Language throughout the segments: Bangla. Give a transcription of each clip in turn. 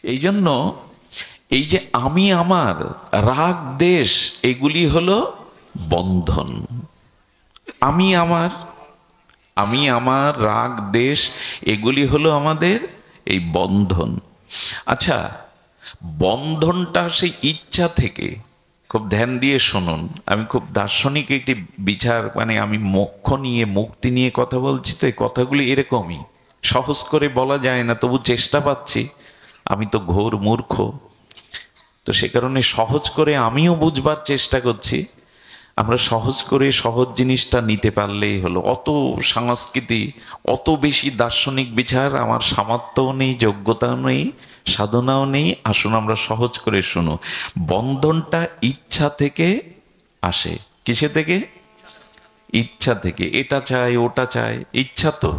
এই জন্য এই যে আমি আমার, রাগ দেশ, এগুলি হলো বন্ধন। আমি আমার, আমি আমার, রাগ দেশ, এগুলি হলো আমাদের এই বন্ধন। আচ্ছা, বন্ধনটা সেই ইচ্ছা থেকে, খুব ধ্যান দিয়ে শুনুন, আমি খুব দার্শনিক একটি বিচার, মানে আমি মোক্ষ নিয়ে, মুক্তি নিয়ে কথা বলছি, তো এই কথাগুলি এরকমই, সহজ করে বলা যায় না, তবু চেষ্টা পাচ্ছি। আমি তো ঘোর মূর্খ, তো সে কারণে সহজ করে আমিও বুঝবার চেষ্টা করছি। আমরা সহজ করে সহজ জিনিসটা নিতে পারলেই হলো। অত সংস্কৃতি, অত বেশি দার্শনিক বিচার আমার সামর্থ্যও নেই, যোগ্যতাও নেই, সাধনাও নেই। আসুন আমরা সহজ করে শুনো। বন্ধনটা ইচ্ছা থেকে আসে। কিসে থেকে? ইচ্ছা থেকে। এটা চাই, ওটা চাই, ইচ্ছা। তো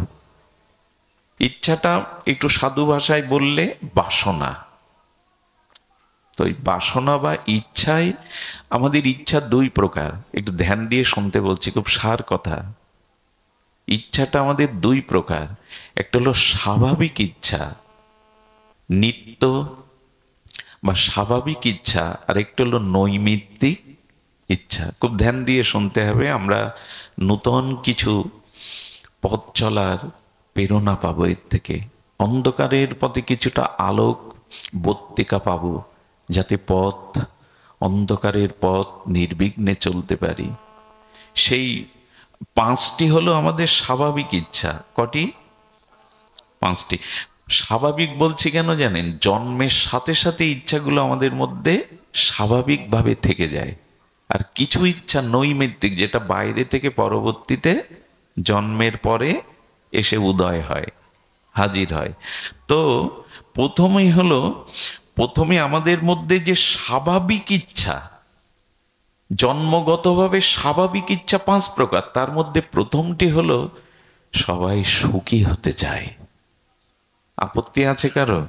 ইচ্ছাটা একটু সাধু ভাষায় বললে বাসনা। তো এই বাসনা বা ইচ্ছাই, আমাদের ইচ্ছা দুই প্রকার, একটু ধ্যান দিয়ে শুনতে বলছি, খুব সার কথা। ইচ্ছাটা আমাদের দুই প্রকার, একটা হলো স্বাভাবিক ইচ্ছা, নিত্য বা স্বাভাবিক ইচ্ছা, আর একটা হলো নৈমিত্তিক ইচ্ছা। খুব ধ্যান দিয়ে শুনতে হবে। আমরা নূতন কিছু পথ চলার প্রেরণা পাবো এর থেকে, অন্ধকারের পথে কিছুটা আলোক বর্তিকা পাবো, যাতে পথ, অন্ধকারের পথ নির্বিঘ্নে চলতে পারি। সেই পাঁচটি হলো আমাদের স্বাভাবিক ইচ্ছা। কটি? পাঁচটি। স্বাভাবিক বলছি কেন জানেন? জন্মের সাথে সাথে ইচ্ছাগুলো আমাদের মধ্যে স্বাভাবিকভাবে থেকে যায়। আর কিছু ইচ্ছা নৈমিত্তিক, যেটা বাইরে থেকে পরবর্তীতে জন্মের পরে এসে উদয় হয়, হাজির হয়। তো প্রথমেই হলো, প্রথমে আমাদের মধ্যে যে স্বাভাবিক ইচ্ছা, জন্মগতভাবে স্বাভাবিক ইচ্ছা পাঁচ প্রকার, তার মধ্যে প্রথমটি হলো সবাই সুখী হতে চায়। আপত্তি আছে কারো?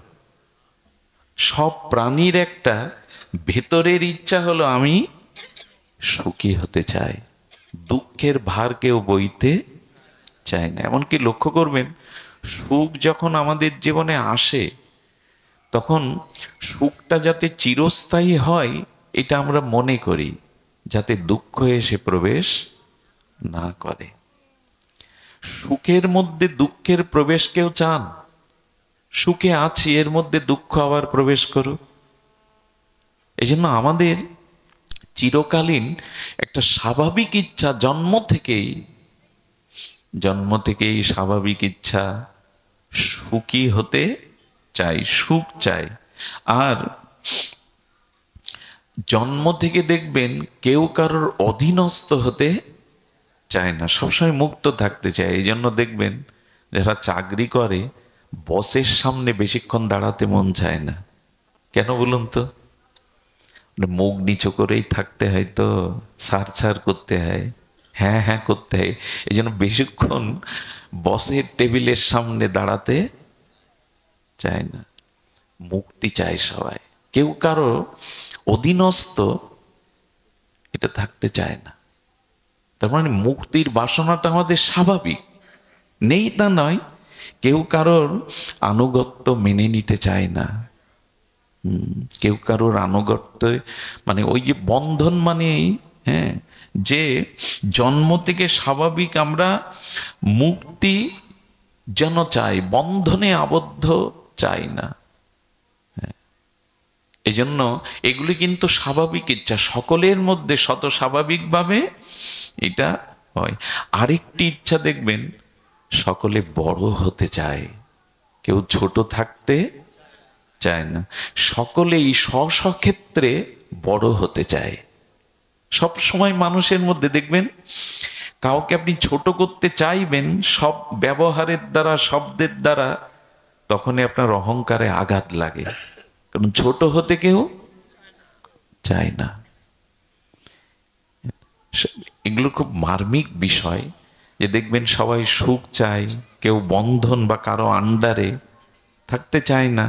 সব প্রাণীর একটা ভেতরের ইচ্ছা হলো আমি সুখী হতে চাই, দুঃখের ভার কেউ বইতে চায় না। এমনকি লক্ষ্য করবেন, সুখ যখন আমাদের জীবনে আসে, তখন সুখটা যাতে চিরস্থায়ী হয় এটা আমরা মনে করি, যাতে দুঃখ এসে প্রবেশ না করে। সুখের মধ্যে দুঃখের প্রবেশ কেউ চান? সুখে আছি, এর মধ্যে দুঃখ আবার প্রবেশ করুক? এই জন্য আমাদের চিরকালীন একটা স্বাভাবিক ইচ্ছা, জন্ম থেকেই স্বাভাবিক ইচ্ছা সুখী হতে চাই, সুখ চাই। আর জন্ম থেকে দেখবেন কেউ কারোর অধীনস্থ হতে চায় না, সবসময় মুক্ত থাকতে চায়। এই জন্য দেখবেন যারা চাকরি করে, বসের সামনে বেশিক্ষণ দাঁড়াতে মন চায় না। কেন বলুন তো? মুখ নিচু করেই থাকতে হয়, তো সার ছাড় করতে হয়, হ্যাঁ হ্যাঁ করতে হয়। এই জন্য বেশিক্ষণ বসের টেবিলের সামনে দাঁড়াতে চায় না, মুক্তি চায় সবাই। কেউ কারো অধীনস্থ এটা থাকতে চায় না। তার মানে মুক্তির বাসনাটা আমাদের স্বাভাবিক, নেই তা নয়। কেউ কারোর আনুগত্য মেনে নিতে চায় না। কেউ কারোর আনুগত্য, মানে ওই যে বন্ধন, মানে হ্যাঁ, যে জন্ম থেকে স্বাভাবিক আমরা মুক্তি যেন চাই, বন্ধনে আবদ্ধ চাই না। এই জন্য এগুলি কিন্তু স্বাভাবিক ইচ্ছা, সকলের মধ্যে শত স্বাভাবিকভাবে এটা হয়। আরেকটি ইচ্ছা দেখবেন, সকলে বড় হতে চায়, কেউ ছোট থাকতে চায় না। সকলেই স্ব ক্ষেত্রে বড় হতে চায়। সব সময় মানুষের মধ্যে দেখবেন, কাউকে আপনি ছোট করতে চাইবেন সব ব্যবহারের দ্বারা, শব্দের দ্বারা, তখনই আপনার অহংকারে আঘাত লাগে, কারণ ছোট হতে কেউ চায় না। এগুলো খুব মার্মিক বিষয়, যে দেখবেন সবাই সুখ চায়, কেউ বন্ধন বা কারো আন্ডারে থাকতে চায় না,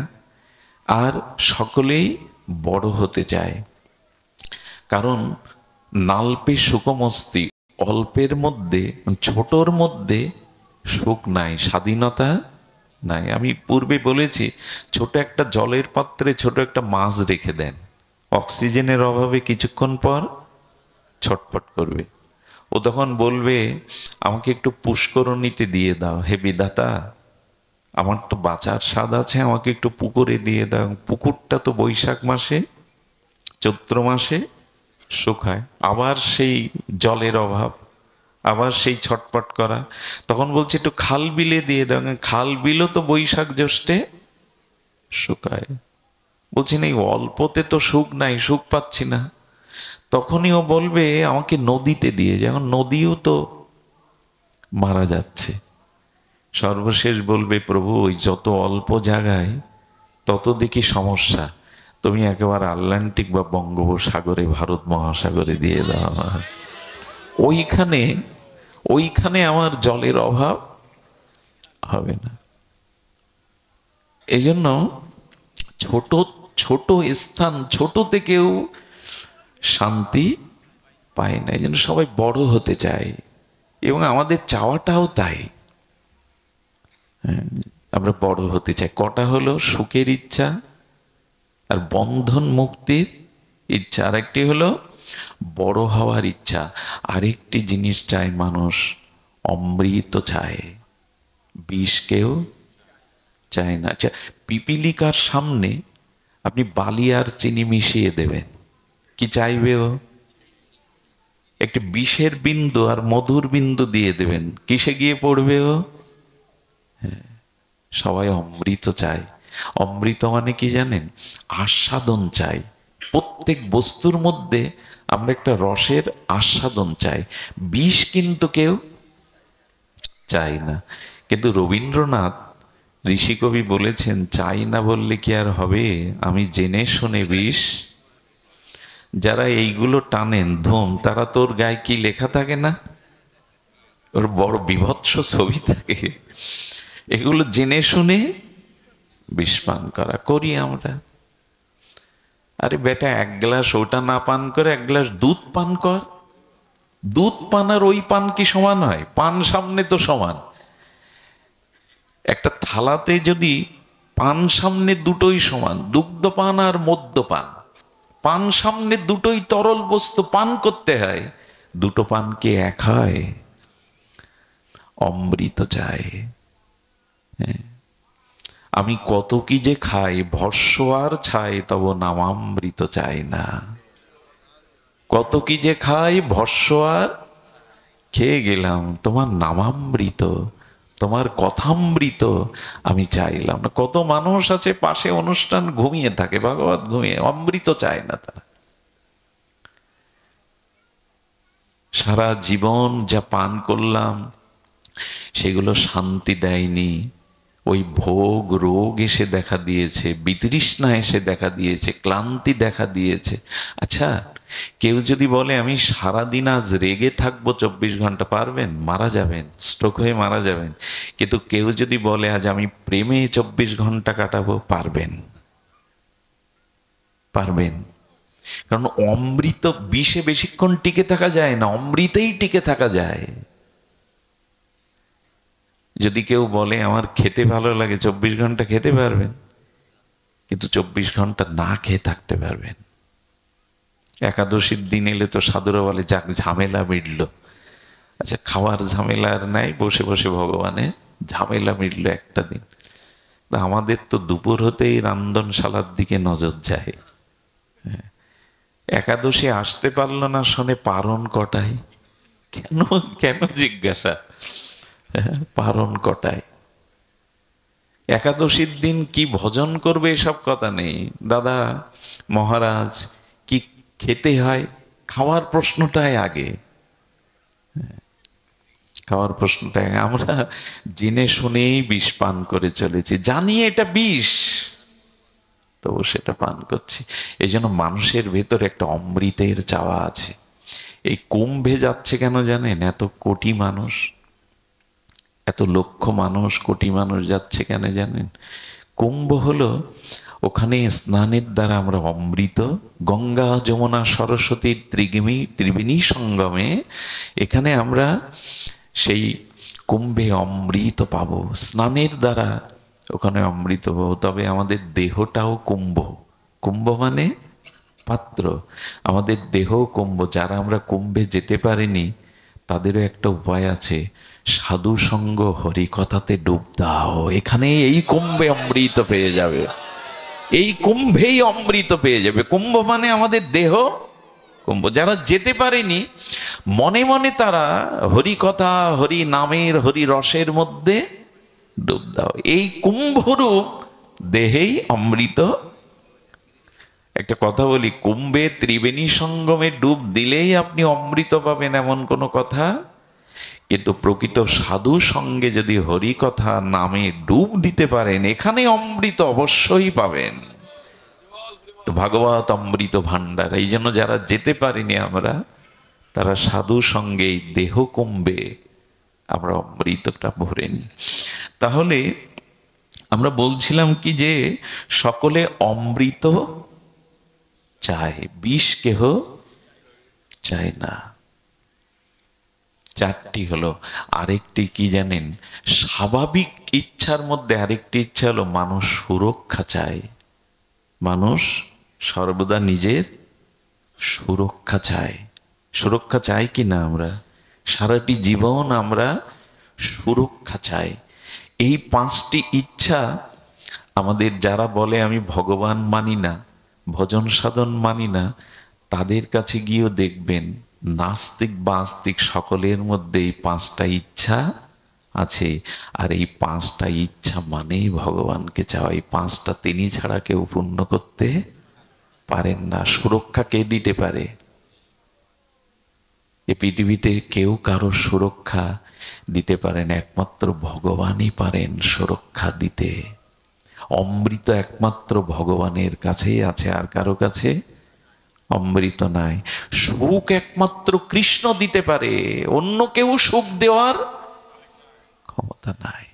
আর সকলেই বড় হতে চায়। কারণ নাল্পে সুখমস্তি, অল্পের মধ্যে, ছোটর মধ্যে সুখ নাই, স্বাধীনতা নাই। আমি পূর্বে বলেছি, ছোট একটা জলের পাত্রে ছোট একটা মাছ রেখে দেন, অক্সিজেনের অভাবে কিছুক্ষণ পর ছটফট করবে। ও তখন বলবে, আমাকে একটু পুষ্করণীতে দিয়ে দাও হে বিধাতা, আমার তো বাঁচার স্বাদ আছে, আমাকে একটু পুকুরে দিয়ে দাও। পুকুরটা তো বৈশাখ মাসে, চৈত্র মাসে শুকায়, আবার সেই জলের অভাব, আবার সেই ছটপট করা। তখন বলছে একটু খাল বিলে দিয়ে দাও, খাল বিলও তো বৈশাখ জ্যৈষ্ঠে শুকায়। বলছি না, অল্পতে তো সুখ নাই, সুখ পাচ্ছি না। তখনই ও বলবে আমাকে নদীতে দিয়ে, যেমন নদীও তো মারা যাচ্ছে। সর্বশেষ বলবে, প্রভু ওই যত অল্প জায়গায় তত দেখি সমস্যা, তুমি একেবারে আটলান্টিক বা বঙ্গোপসাগরে, ভারত মহাসাগরে দিয়ে দাও আমার, ওইখানে ওইখানে আমার জলের অভাব হবে না। এই জন্য ছোট ছোট স্থান, ছোট থেকেও শান্তি পায় না। এই জন্য সবাই বড় হতে চায়, এবং আমাদের চাওয়াটাও তাই। আমরা বড় হতে চাই। কটা হলো? সুখের ইচ্ছা আর বন্ধন মুক্তির ইচ্ছা, আর একটি হলো বড় হওয়ার ইচ্ছা। আরেকটি জিনিস চায় মানুষ, অমৃত চায়, বিষ কেউ চায় না। আচ্ছা, পিপিলিকার সামনে আপনি বালি আর চিনি মিশিয়ে দেবেন, কি চাইবে ও? একটি বিষের বিন্দু আর মধুর বিন্দু দিয়ে দেবেন, কিসে গিয়ে পড়বে ও? সবাই অমৃত চায়। অমৃত মানে কি জানেন? আস্বাদন চাই। প্রত্যেক বস্তুর মধ্যে আমরা একটা রসের আস্বাদন চাই, বিষ কিন্তু কেউ চাই না। কিন্তু রবীন্দ্রনাথ ঋষিকবি বলেছেন, চাই না বললে কি আর হবে, আমি জেনে শুনে বিষ। যারা এইগুলো টানেন ধুম, তারা তোর গায়ে কি লেখা থাকে না, ওর বড় বিভৎস ছবি থাকে। এগুলো জেনে শুনে বিষ পান করা করি আমরা। আরে বেটা, এক গ্লাস ওটা না পান করে এক গ্লাস দুধ পান কর। দুধ পান আর ওই পান কি সমান হয়? পান সামনে তো সমান। একটা থালাতে যদি পান সামনে দুটোই সমান, দুগ্ধ পান আর মদ্যপান, পান সামনে দুটোই তরল বস্তু, পান করতে হয়, দুটো পান কি এক হয়? অমৃত চাই। আমি কত কি যে খাই, ভস্য আর ছাই তব নামামৃত চাই না। কত কি যে খাই, ভস্য আর খেয়ে গেলাম, তোমার নামামৃত, তোমার কথামৃত আমি চাইলাম না। কত মানুষ আছে পাশে অনুষ্ঠান ঘুমিয়ে থাকে, ভাগবত ঘুমিয়ে, অমৃত চায় না তারা। সারা জীবন যা পান করলাম সেগুলো শান্তি দেয়নি, ওই ভোগ রোগ এসে দেখা দিয়েছে, বিতৃষ্ণা এসে দেখা দিয়েছে, ক্লান্তি দেখা দিয়েছে। আচ্ছা, কেউ যদি বলে আমি সারাদিন আজ রেগে থাকবো 24 ঘন্টা, পারবেন? মারা যাবেন, স্ট্রোক হয়ে মারা যাবেন। কিন্তু কেউ যদি বলে আজ আমি প্রেমে 24 ঘন্টা কাটাবো, পারবেন? পারবেন? কারণ অমৃত, বিষে বেশিক্ষণ টিকে থাকা যায় না, অমৃতেই টিকে থাকা যায়। যদি কেউ বলে আমার খেতে ভালো লাগে, 24 ঘন্টা খেতে পারবেন, কিন্তু 24 ঘন্টা না খেয়ে থাকতে পারবেন। একাদশীর দিন এলে তো সাধুরা বলে যাক ঝামেলা মিটলো। আচ্ছা, খাওয়ার ঝামেলা আর নাই, বসে বসে ভগবানের ঝামেলা মিটলো একটা দিন। আমাদের তো দুপুর হতেই রান্ধনশালার দিকে নজর যায়। একাদশী আসতে পারলো না শোনে পারণ কটায়, কেন কেন জিজ্ঞাসা, পারণ কটায়। একাদশীর দিন কি ভজন করবে এসব কথা নেই। দাদা মহারাজ কি খেতে হয়, খাওয়ার প্রশ্নটাই আগে, খাওয়ার প্রশ্নটাই আগে। আমরা জেনে শুনেই বিষ পান করে চলেছি, জানি এটা বিষ, তবু সেটা পান করছি। এই জন্য মানুষের ভেতরে একটা অমৃতের চাওয়া আছে। এই কুম্ভে যাচ্ছে কেন জানেন? এত কোটি মানুষ, এত লক্ষ মানুষ, কোটি মানুষ যাচ্ছে কেন জানেন? কুম্ভ হলো ওখানে স্নানের দ্বারা আমরা অমৃত, গঙ্গা যমুনা সরস্বতীর ত্রিবেণী সঙ্গমে, এখানে আমরা সেই কুম্ভে অমৃত পাবো। স্নানের দ্বারা ওখানে অমৃত পাবো। তবে আমাদের দেহটাও কুম্ভ। কুম্ভ মানে পাত্র। আমাদের দেহ কুম্ভ। যারা আমরা কুম্ভে যেতে পারিনি তাদেরও একটা উপায় আছে, সাধু সঙ্গ হরিকথাতে ডুব দাও, এখানে এই কুম্ভে অমৃত পেয়ে যাবে, এই কুম্ভেই অমৃত পেয়ে যাবে। কুম্ভ মানে আমাদের দেহ কুম্ভ। যারা যেতে পারেনি মনে মনে তারা হরিকথা, হরি নামের, হরি রসের মধ্যে ডুব দাও, এই কুম্ভরূপ দেহেই অমৃত। একটা কথা বলি, কুম্ভে ত্রিবেণী সঙ্গমে ডুব দিলেই আপনি অমৃত পাবেন এমন কোনো কথা, কিন্তু প্রকৃত সাধু সঙ্গে যদি হরি কথা নামে ডুব দিতে পারেন এখানে অমৃত অবশ্যই পাবেন। ভাগবত অমৃত ভান্ডার। এই জন্য যারা যেতে পারিনি আমরা, তারা সাধু সঙ্গে এই দেহ কুম্ভে আমরা অমৃতটা ভরে নিই। তাহলে আমরা বলছিলাম কি যে সকলে অমৃত চায়, বিষ কেহ চায় না। চারটি হলো। আরেকটি কি জানেন? স্বাভাবিক ইচ্ছার মধ্যে আরেকটি ইচ্ছা হলো মানুষ সুরক্ষা চায়। মানুষ সর্বদা নিজের সুরক্ষা চায়। সুরক্ষা চাই কি না? আমরা সারাটি জীবন আমরা সুরক্ষা চাই। এই পাঁচটি ইচ্ছা আমাদের, যারা বলে আমি ভগবান মানি না, ভজন সাধন মানি না, তাদের কাছে গিয়েও দেখবেন নাস্তিক বা আস্তিক সকলের মধ্যে এই পাঁচটা ইচ্ছা আছে। আর এই পাঁচটা ইচ্ছা মানেই ভগবানকে চাওয়া। এই পাঁচটা তিনি ছাড়া কেউ পূর্ণ করতে পারেন না। সুরক্ষা কে দিতে পারে? এই পৃথিবীতে কেউ কারো সুরক্ষা দিতে পারেন, একমাত্র ভগবানই পারেন সুরক্ষা দিতে। অমৃত একমাত্র ভগবানের কাছেই আছে, আর কারো কাছে অমৃত নাই। সুখ একমাত্র কৃষ্ণ দিতে পারে, অন্য কেউ সুখ দেওয়ার ক্ষমতা নাই।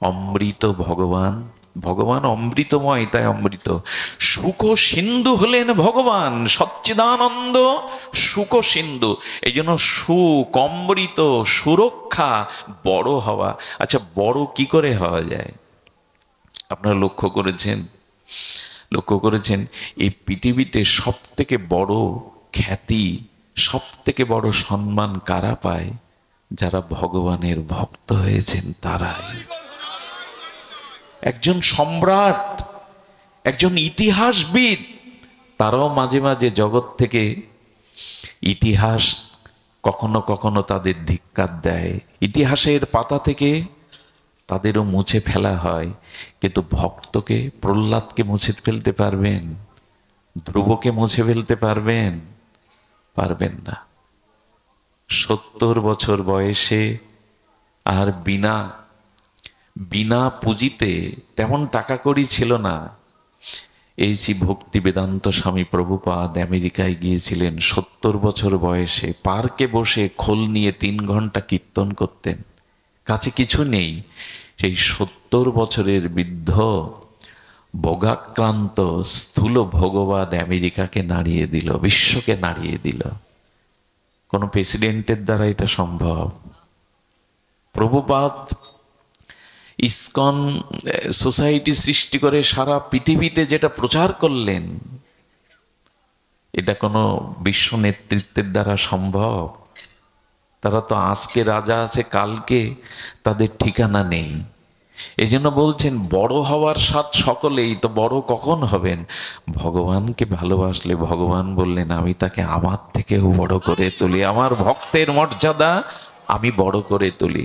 অমৃত ভগবান। ভগবান অমৃতময়, তাই অমৃত। সুখ সিন্ধু হলেন ভগবান, সচ্চিদানন্দ সুখ সিন্ধু। এই জন্য সুখ, অমৃত, সুরক্ষা, বড় হওয়া। আচ্ছা, বড় কি করে হওয়া যায়? আপনারা লক্ষ্য করেছেন এই পৃথিবীতে সব থেকে বড় খ্যাতি, সব থেকে বড় সম্মান কারা পায়? যারা ভগবানের ভক্ত হয়েছেন তারাই। একজন সম্রাট, একজন ইতিহাসবিদ, তারাও মাঝে মাঝে জগৎ থেকে ইতিহাস কখনো কখনো তাদের ধিক্কার দেয়, ইতিহাসের পাতা থেকে তাদেরও মুছে ফেলা হয়। কিন্তু ভক্তকে, প্রহ্লাদকে মুছে ফেলতে পারবেন? ধ্রুবকে মুছে ফেলতে পারবেন? পারবেন না। 70 বছর বয়সে আর বিনা পুঁজিতে, তেমন টাকা কড়ি ছিল না, এই ভক্তি বেদান্ত স্বামী প্রভুপাদ আমেরিকায় গিয়েছিলেন। 70 বছর বয়সে পার্কে বসে খোল নিয়ে 3 ঘন্টা কীর্তন করতেন। কাছে কিছু নেই। সেই 70 বছরের বৃদ্ধ ভোগাক্রান্ত স্থূল ভোগবাদ আমেরিকাকে নাড়িয়ে দিল, বিশ্বকে নাড়িয়ে দিল। কোন প্রেসিডেন্টের দ্বারা এটা সম্ভব? প্রভুপাদ ইসকন সোসাইটি সৃষ্টি করে সারা পৃথিবীতে যেটা প্রচার করলেন, এটা কোনো বিশ্ব নেতৃত্বের দ্বারা সম্ভব? তারা তো আজকে রাজা আছে, কালকে তাদের ঠিকানা নেই। এই জন্য বলছেন বড় হওয়ার স্বাদ সকলেই, তো বড় কখন হবেন? ভগবানকে ভালোবাসলে ভগবান বললেন আমি তাকে আমার থেকেও বড় করে তুলি, আমার ভক্তের মর্যাদা আমি বড় করে তুলি।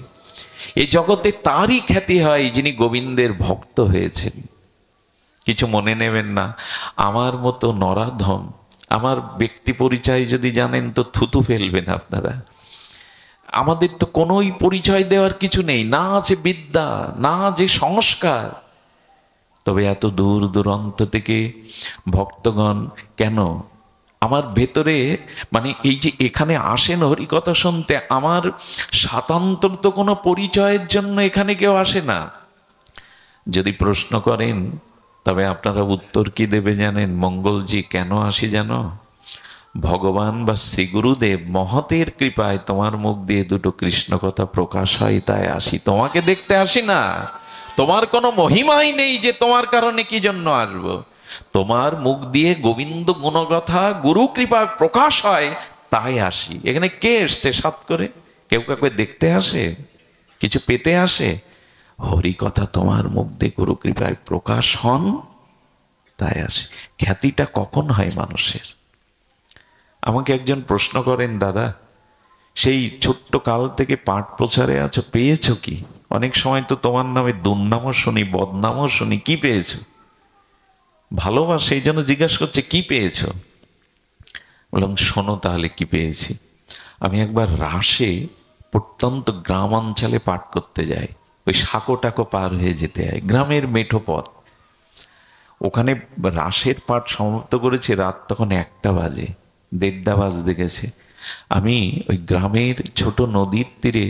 এই জগতে তারই খ্যাতি হয় যিনি গোবিন্দের ভক্ত হয়েছেন। কিছু মনে নেবেন না, আমার মতো নরাধম, আমার ব্যক্তি পরিচয় যদি জানেন তো থুতু ফেলবেন আপনারা। আমাদের তো কোনোই পরিচয় দেওয়ার কিছু নেই, না আছে বিদ্যা, না আছে সংস্কার। তবে এত দূর দূরান্ত থেকে ভক্তগণ কেন আমার ভেতরে, মানে এই যে এখানে আসেন হরিকথা শুনতে, আমার স্বাতন্ত্র তো কোনো পরিচয়ের জন্য এখানে কেউ আসে না। যদি প্রশ্ন করেন তবে আপনারা উত্তর কি দেবে জানেন? মঙ্গলজি, কেন আসি জানো? ভগবান বা শ্রী গুরুদেব মহতের কৃপায় তোমার মুখ দিয়ে দুটো কৃষ্ণ কথা প্রকাশ হয়, তাই আসি। তোমাকে দেখতে আসি না, তোমার কোনো মহিমাই নেই যে তোমার কারণে কি জন্য আসব। তোমার মুখ দিয়ে গোবিন্দ গুণগাথা গুরু কৃপা প্রকাশ হয়, তাই আসি। এখানে কে এসছে সাত করে? কেউ কাউকে দেখতে আসে, কিছু পেতে আসে? হরি কথা তোমার মুখ দিয়ে গুরু কৃপায় প্রকাশ হন, তাই আসে। খ্যাতিটা কখন হয় মানুষের? আমাকে একজন প্রশ্ন করেন, দাদা সেই ছোট্ট কাল থেকে পাঠ প্রচারে আছো, পেয়েছো কি? অনেক সময় তো তোমার নামে দুর্নামও শুনি, বদনামও শুনি, কি পেয়েছো? ভালোবাসা, সেই জন্য জিজ্ঞাসা করছে কি পেয়েছো। বললাম শোনো তাহলে কি পেয়েছি। আমি একবার রাসে প্রত্যন্ত গ্রামাঞ্চলে পাঠ করতে যাই, ওই সাঁকো টাকো পার হয়ে যেতে হয়, গ্রামের মেঠো পথ। ওখানে রাসের পাঠ সমাপ্ত করেছে, রাত তখন 1টা বাজে, 1:30 বাজতে গেছে। আমি ওই গ্রামের ছোট নদীর তীরে,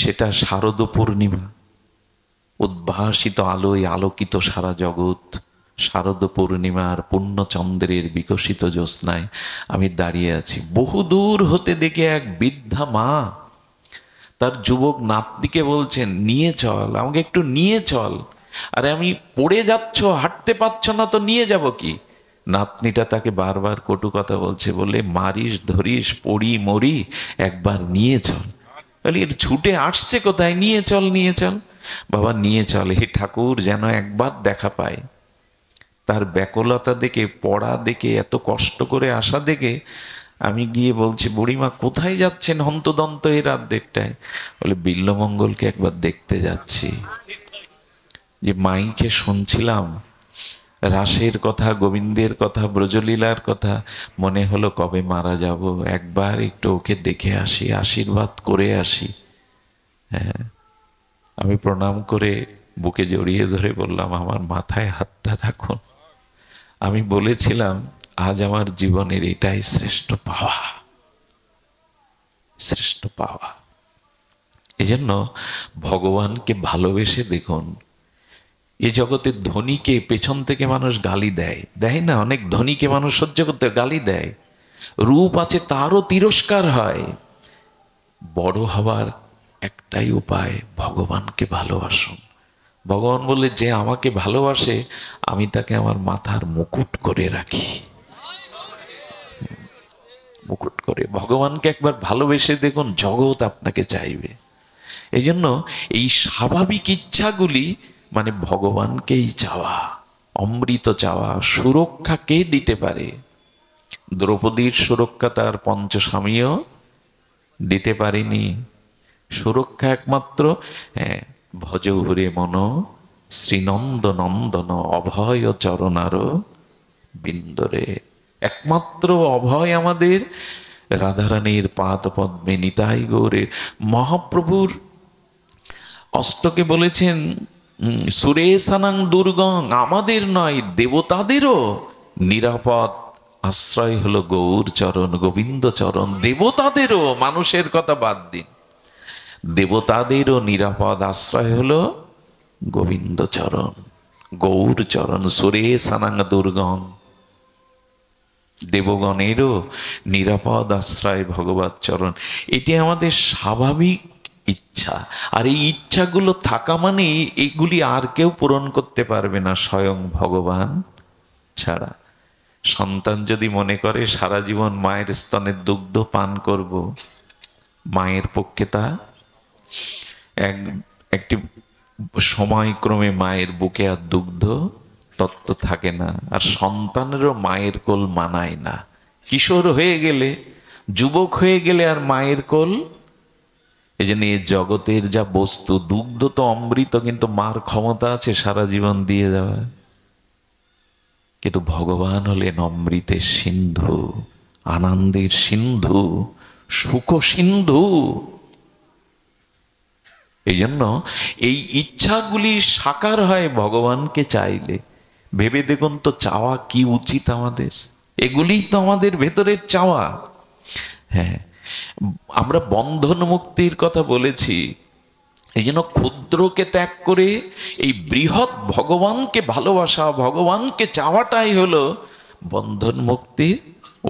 সেটা শারদ পূর্ণিমা, উদ্ভাসিত আলোয় আলোকিত সারা জগৎ, শারদ পূর্ণিমার পূর্ণচন্দ্রের বিকশিত জ্যোৎস্নায় আমি দাঁড়িয়ে আছি। বহু দূর হতে দেখে এক বৃদ্ধা মা তার যুবক নাতনিকে বলছেন, নিয়ে চল, আমাকে একটু নিয়ে চল। আরে আমি পড়ে যাচ্ছ, হাঁটতে পারছ না তো নিয়ে যাব কি? নাতনিটা তাকে বারবার কটু কথা বলছে, বলে মারিস ধরিস পড়ি মরি, একবার নিয়ে চল। বলি এর ছুটে আসছে কোথায়, নিয়ে চল নিয়ে চল। বাবা নিয়ে চল, হে ঠাকুর যেন একবার দেখা পায়। তার ব্যাকুলতা দেখে, পড়া দেখে, এত কষ্ট করে আসা দেখে আমি গিয়ে বলছি, বুড়িমা কোথায় যাচ্ছেন হন্তদন্ত এই রাত 1:30টায়? বলে বিল্বমঙ্গলকে একবার দেখতে যাচ্ছি। যে মাইকে শুনছিলাম রাসের কথা, গোবিন্দের কথা, ব্রজলীলার কথা, মনে হলো কবে মারা যাব, একবার একটু ওকে দেখে আসি, আশীর্বাদ করে আসি। হ্যাঁ, আমি প্রণাম করে বুকে জড়িয়ে ধরে বললাম, আমার মাথায় হাতটা রাখুন। আমি বলেছিলাম আজ আমার জীবনের এটাই শ্রেষ্ঠ পাওয়া, শ্রেষ্ঠ পাওয়া। এজন্য ভগবানকে ভালোবেসে দেখুন। এ জগতে ধনীকে পেছন থেকে মানুষ গালি দেয়, দেয় না? অনেক ধনীকে মানুষ সহ্য করতে গালি দেয়, রূপ আছে তারও তিরস্কার হয়। বড় হবার একটাই উপায়, ভগবানকে ভালোবাসুন। ভগবান বলে, যে আমাকে ভালোবাসে আমি তাকে আমার মাথার মুকুট করে রাখি, মুকুট করে। ভগবানকে একবার ভালোবেসে দেখুন, জগৎ আপনাকে চাইবে। এই জন্য এই স্বাভাবিক ইচ্ছাগুলি মানে ভগবানকেই চাওয়া, অমৃত চাওয়া। সুরক্ষা কে দিতে পারে? দ্রৌপদীর সুরক্ষা তার পঞ্চস্বামীও দিতে পারেনি। সুরক্ষা একমাত্র ভজ ঘুরে মন শ্রীনন্দ নন্দন অভয় চরণার বিন্দরে। একমাত্র অভয় আমাদের রাধারানীর পাদ পদ্মে, নিতাই গৌরের। মহাপ্রভুর অষ্টকে বলেছেন, সুরেশানাং দুর্গং, আমাদের নয় দেবতাদেরও নিরাপদ আশ্রয় হলো গৌর চরণ, গোবিন্দ চরণ। দেবতাদেরও, মানুষের কথা বাদ দিন, দেবতাদেরও নিরাপদ আশ্রয় হলো গোবিন্দ চরণ, গৌর চরণ। সুরেশানাং দুর্গং, দেবগণেরও নিরাপদ আশ্রয় ভগবত চরণ। এটি আমাদের স্বাভাবিক ইচ্ছা। আর এই ইচ্ছাগুলো থাকা মানে এগুলি আর কেউ পূরণ করতে পারবে না, স্বয়ং ভগবান ছাড়া। সন্তান যদি মনে করে সারা জীবন মায়ের স্তনের দুগ্ধ পান করব, মায়ের পক্ষে তা একটি সময়ক্রমে মায়ের বুকে আর দুগ্ধ তত্ত্ব থাকে না। আর সন্তানেরও মায়ের কোল মানায় না। কিশোর হয়ে গেলে, যুবক হয়ে গেলে আর মায়ের কোল। এই জন্য এই জগতের যা বস্তু, দুগ্ধ তো অমৃত, কিন্তু মার ক্ষমতা আছে সারা জীবন দিয়ে দেওয়া। কিন্তু ভগবান হলেন অমৃতের সিন্ধু, আনন্দের সিন্ধু, সুখ সিন্ধু। এই জন্য এই ইচ্ছাগুলি সাকার হয় ভগবানকে চাইলে। ভেবে দেখুন তো, চাওয়া কি উচিত আমাদের? এগুলিই তো আমাদের ভেতরের চাওয়া। হ্যাঁ, আমরা বন্ধন মুক্তির কথা বলেছি। এই জন্য ক্ষুদ্রকে ত্যাগ করে এই বৃহৎ ভগবানকে ভালোবাসা, ভগবানকে চাওয়াটাই হলো বন্ধন মুক্তির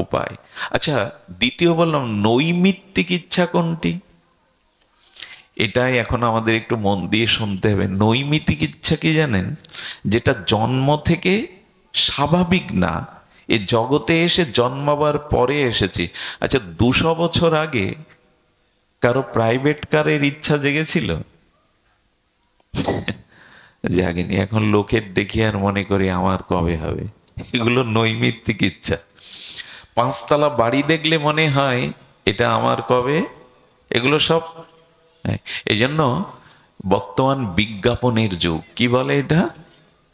উপায়। আচ্ছা, দ্বিতীয় বললাম নৈমিত্তিক ইচ্ছা কোনটি? এটাই এখন আমাদের একটু মন দিয়ে শুনতে হবে। নৈমিত্তিক ইচ্ছা কি জানেন? যেটা জন্ম থেকে স্বাভাবিক না, এ জগতে এসে জন্মাবার পরে এসেছি। আচ্ছা, 200 বছর আগে কারো প্রাইভেট কারের ইচ্ছা জেগেছিল? জাগেনি। এখন লোকের দেখি আর মনে করি আমার কবে হবে। এগুলো নৈমিত্তিক ইচ্ছা। 5 তলা বাড়ি দেখলে মনে হয় এটা আমার কবে। এগুলো সব এই জন্য বর্তমান বিজ্ঞাপনের যুগ। কি বলে এটা?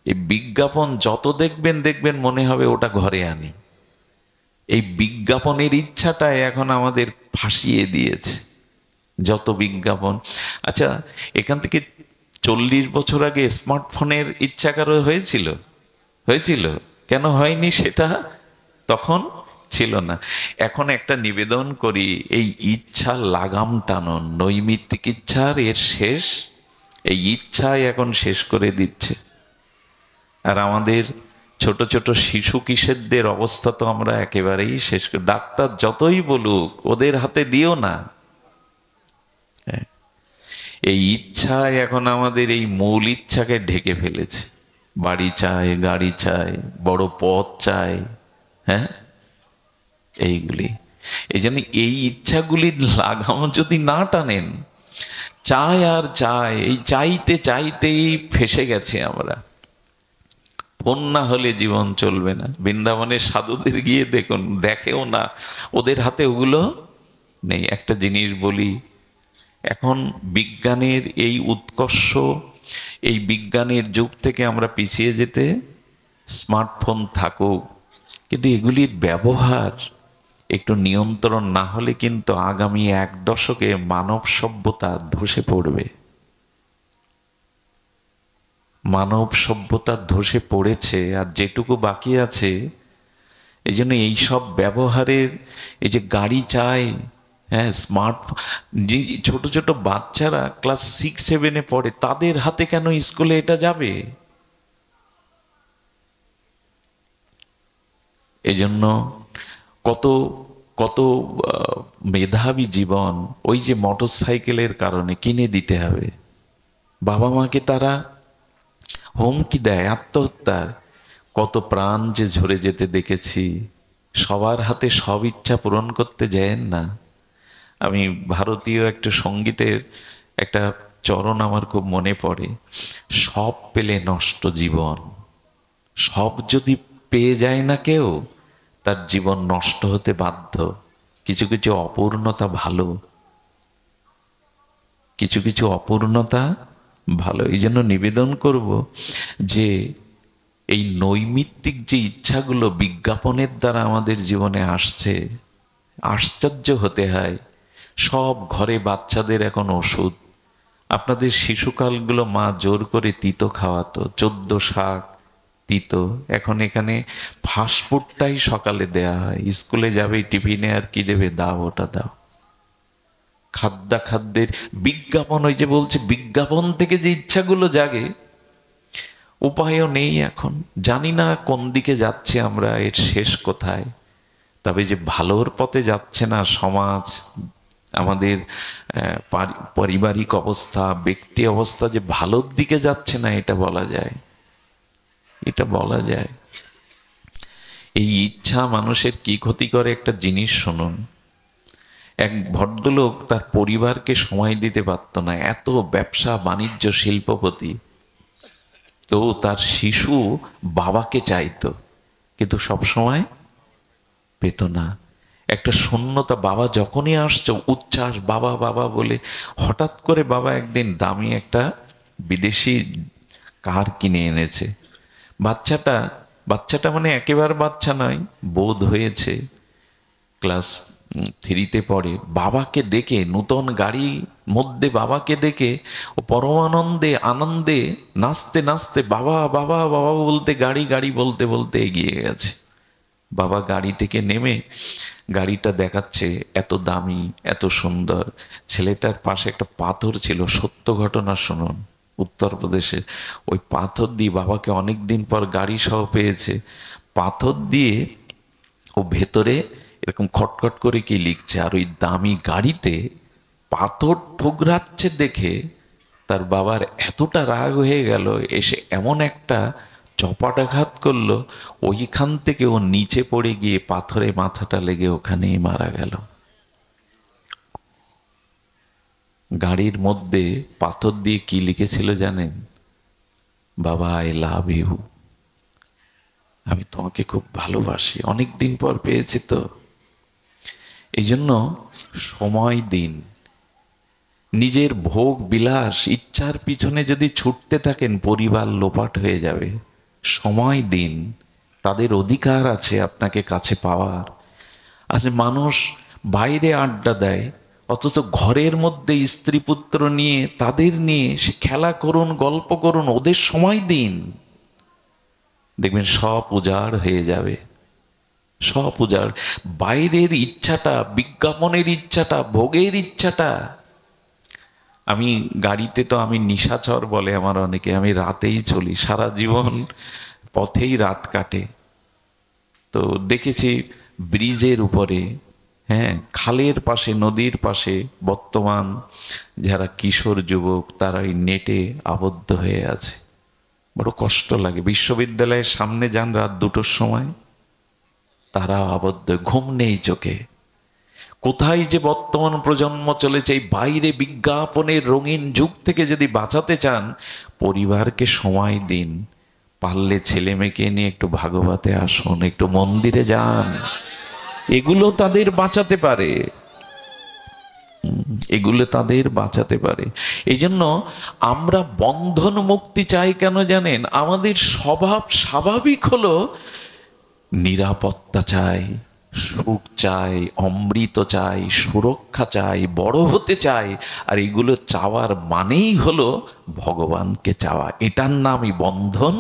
এই বিজ্ঞাপন যত দেখবেন দেখবেন মনে হবে ওটা ঘরে আনি। এই বিজ্ঞাপনের ইচ্ছাটাই এখন আমাদের ফাঁসিয়ে দিয়েছে, যত বিজ্ঞাপন। আচ্ছা, এখান থেকে 40 বছর আগে স্মার্টফোনের ইচ্ছা কারো হয়েছিল? হয়েছিল? কেন হয়নি সেটা? তখন ছিল না। এখন একটা নিবেদন করি, এই ইচ্ছা লাগাম টানুন। নৈমিত্তিক ইচ্ছার এর শেষ, এই ইচ্ছাই এখন শেষ করে দিচ্ছে। আর আমাদের ছোট ছোট শিশু কিশোরদের অবস্থা তো আমরা একেবারেই শেষ করে। ডাক্তার যতই বলুক ওদের হাতে দিও না। এই ইচ্ছায় এখন আমাদের এই মূল ইচ্ছাকে ঢেকে ফেলেছে। বাড়ি চাই, গাড়ি চাই, বড় পথ চাই, হ্যাঁ, এইগুলি। এই জন্য এই ইচ্ছাগুলির লাগাম যদি না টানেন, চাই আর চাই, এই চাইতে চাইতেই ফেসে গেছে আমরা। ফোন না হলে জীবন চলবে না। বৃন্দাবনের সাধুদের গিয়ে দেখুন, দেখেও না, ওদের হাতে ওগুলো নেই। একটা জিনিস বলি, এখন বিজ্ঞানের এই উৎকর্ষ, এই বিজ্ঞানের যুগ থেকে আমরা পিছিয়ে যেতে, স্মার্টফোন থাকুক, কিন্তু এগুলির ব্যবহার একটু নিয়ন্ত্রণ না হলে কিন্তু আগামী 1 দশকে মানব সভ্যতা ধসে পড়বে। মানব সভ্যতা ধসে পড়েছে, আর যেটুকু বাকি আছে। এই জন্য এইসব ব্যবহারের, এই যে গাড়ি চাই, হ্যাঁ, স্মার্ট, যে ছোট ছোট বাচ্চারা ক্লাস 6-7-এ পড়ে, তাদের হাতে কেন স্কুলে এটা যাবে? এজন্য কত কত মেধাবী জীবন ওই যে মোটর সাইকেলের কারণে কিনে দিতে হবে। বাবা মাকে তারা হুমকি দেয় আত্মহত্যার। কত প্রাণ যে ঝরে যেতে দেখেছি। সবার হাতে সব ইচ্ছা পূরণ করতে যায়েন না। আমি ভারতীয় একটা সঙ্গীতের একটা চরণ আমার খুব মনে পড়ে, সব পেলে নষ্ট জীবন। সব যদি পেয়ে যায় না কেউ, তার জীবন নষ্ট হতে বাধ্য। কিছু কিছু অপূর্ণতা ভালো, কিছু কিছু অপূর্ণতা ভালো। এই জন্য নিবেদন করব যে এই নৈমিত্তিক যে ইচ্ছাগুলো বিজ্ঞাপনের দ্বারা আমাদের জীবনে আসছে, আশ্চর্য হতে হয়। সব ঘরে বাচ্চাদের এখন ওষুধ। আপনাদের শিশুকালগুলো মা জোর করে তিতো খাওয়াতো, 14 শাক, তিতো। এখন এখানে ফাস্টফুডটাই সকালে দেয়া হয়। স্কুলে যাবে, টিফিনে আর কি দেবে, দাও ওটা দাও। খাদ্যের বিজ্ঞাপন, ওই যে বলছে বিজ্ঞাপন থেকে যে ইচ্ছাগুলো জাগে, উপায়ও নেই এখন। জানি না কোন দিকে যাচ্ছে আমরা, এর শেষ কোথায়। তবে যে ভালোর পথে যাচ্ছে না সমাজ, আমাদের পারিবারিক অবস্থা, ব্যক্তি অবস্থা যে ভালোর দিকে যাচ্ছে না, এটা বলা যায়, এটা বলা যায়। এই ইচ্ছা মানুষের কি ক্ষতি করে একটা জিনিস শুনুন। এক ভদ্রলোক তার পরিবারকে সময় দিতে পারত না, এত ব্যবসা বাণিজ্য, শিল্পপতি। তো তার শিশু বাবাকে চাইতো, কিন্তু সবসময় পেত না। একটা শূন্যতা, বাবা যখনই আসতো উচ্ছ্বাস, বাবা বাবা বলে। হঠাৎ করে বাবা একদিন দামি একটা বিদেশি কার কিনে এনেছে। বাচ্চাটা মানে একেবারে বাচ্চা নয়, বোধ হয়েছে, ক্লাস 3-তে পড়ে। বাবাকে দেখে, নূতন গাড়ির মধ্যে বাবাকে দেখে ও পরমানন্দে, আনন্দে নাচতে নাচতে বাবা বাবা বাবা বলতে, গাড়ি গাড়ি বলতে বলতে এগিয়ে গেছে। বাবা গাড়ি থেকে নেমে গাড়িটা দেখাচ্ছে, এত দামি, এত সুন্দর। ছেলেটার পাশে একটা পাথর ছিল, সত্য ঘটনা শুনুন, উত্তরপ্রদেশে। ওই পাথর দিয়ে, বাবাকে অনেক দিন পর গাড়ি সহ পেয়েছে, পাথর দিয়ে ও ভেতরে এরকম খটখট করে কি লিখছে। আর ওই দামি গাড়িতে পাথর ঠুকরাচ্ছে দেখে তার বাবার এতটা রাগ হয়ে গেল, এসে এমন একটা চপাটাঘাত করলো, ওইখান থেকে ও নিচে পড়ে গিয়ে পাথরে মাথাটা লেগে ওখানেই মারা গেল। গাড়ির মধ্যে পাথর দিয়ে কি লিখেছিল জানেন? বাবা, আই লাভ ইউ, আমি তোমাকে খুব ভালোবাসি। অনেক দিন পর পেয়েছি তো। এই জন্য সময় দিন। নিজের ভোগ বিলাস ইচ্ছার পিছনে যদি ছুটতে থাকেন, পরিবার লোপাট হয়ে যাবে। সময় দিন, তাদের অধিকার আছে আপনাকে কাছে পাওয়ার। আজ মানুষ বাইরে আড্ডা দেয়, অথচ ঘরের মধ্যে স্ত্রী পুত্র নিয়ে, তাদের নিয়ে সে খেলা করুন, গল্প করুন, ওদের সময় দিন, দেখবেন সব উজাড় হয়ে যাবে, সব উজাড়। বাইরের ইচ্ছাটা, বিজ্ঞাপনের ইচ্ছাটা, ভোগের ইচ্ছাটা। আমি গাড়িতে তো আমি নিশাচর বলে আমার অনেকে, আমি রাতেই চলি, সারা জীবন পথেই রাত কাটে। তো দেখেছি ব্রিজের উপরে, হ্যাঁ, খালের পাশে, নদীর পাশে বর্তমান যারা কিশোর যুবক তারা ওই নেটে আবদ্ধ হয়ে আছে। বড় কষ্ট লাগে। বিশ্ববিদ্যালয়ের সামনে যান রাত 2টোর সময়, তারা আবদ্ধ, ঘুম নেই চোখে। কোথায় যে বর্তমান প্রজন্ম চলেছে! এই বাইরে বিজ্ঞাপনের রঙিন যুগ থেকে যদি বাঁচাতে চান, পরিবারকে সময় দিন। পারলে ছেলে মেয়েকে নিয়ে একটু ভাগবতে আসুন, একটু মন্দিরে যান, এগুলো তাদের বাঁচাতে পারে, এগুলো তাদের বাঁচাতে পারে। এই জন্য আমরা বন্ধন মুক্তি চাই কেন জানেন? আমাদের স্বভাব স্বাভাবিক হলো নিরাপত্তা চাই, সুখ চাই, অমৃত চাই, সুরক্ষা চাই, বড় হতে চাই। আর এগুলো চাওয়ার মানেই হলো ভগবানকে চাওয়া। এটার নামই বন্ধন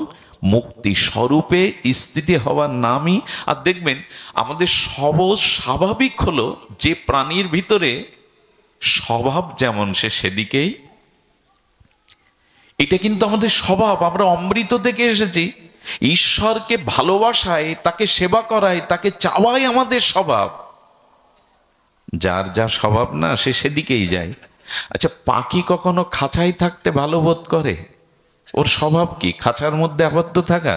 মুক্তি, স্বরূপে স্থিতি হওয়ার নামই। আর দেখবেন আমাদের স্বাভাবিক হলো, যে প্রাণীর ভিতরে স্বভাব যেমন সে সেদিকেই। এটা কিন্তু আমাদের স্বভাব। আমরা অমৃত থেকে এসেছি। ঈশ্বরকে ভালোবাসায়, তাকে সেবা করায়, তাকে চাওয়াই আমাদের স্বভাব। যার যা স্বভাব না, সে সেদিকেই যায়। আচ্ছা, পাখি কখনো খাঁচায় থাকতে ভালো বোধ করে? ওর স্বভাব কি? খাঁচার মধ্যে আবদ্ধ থাকা।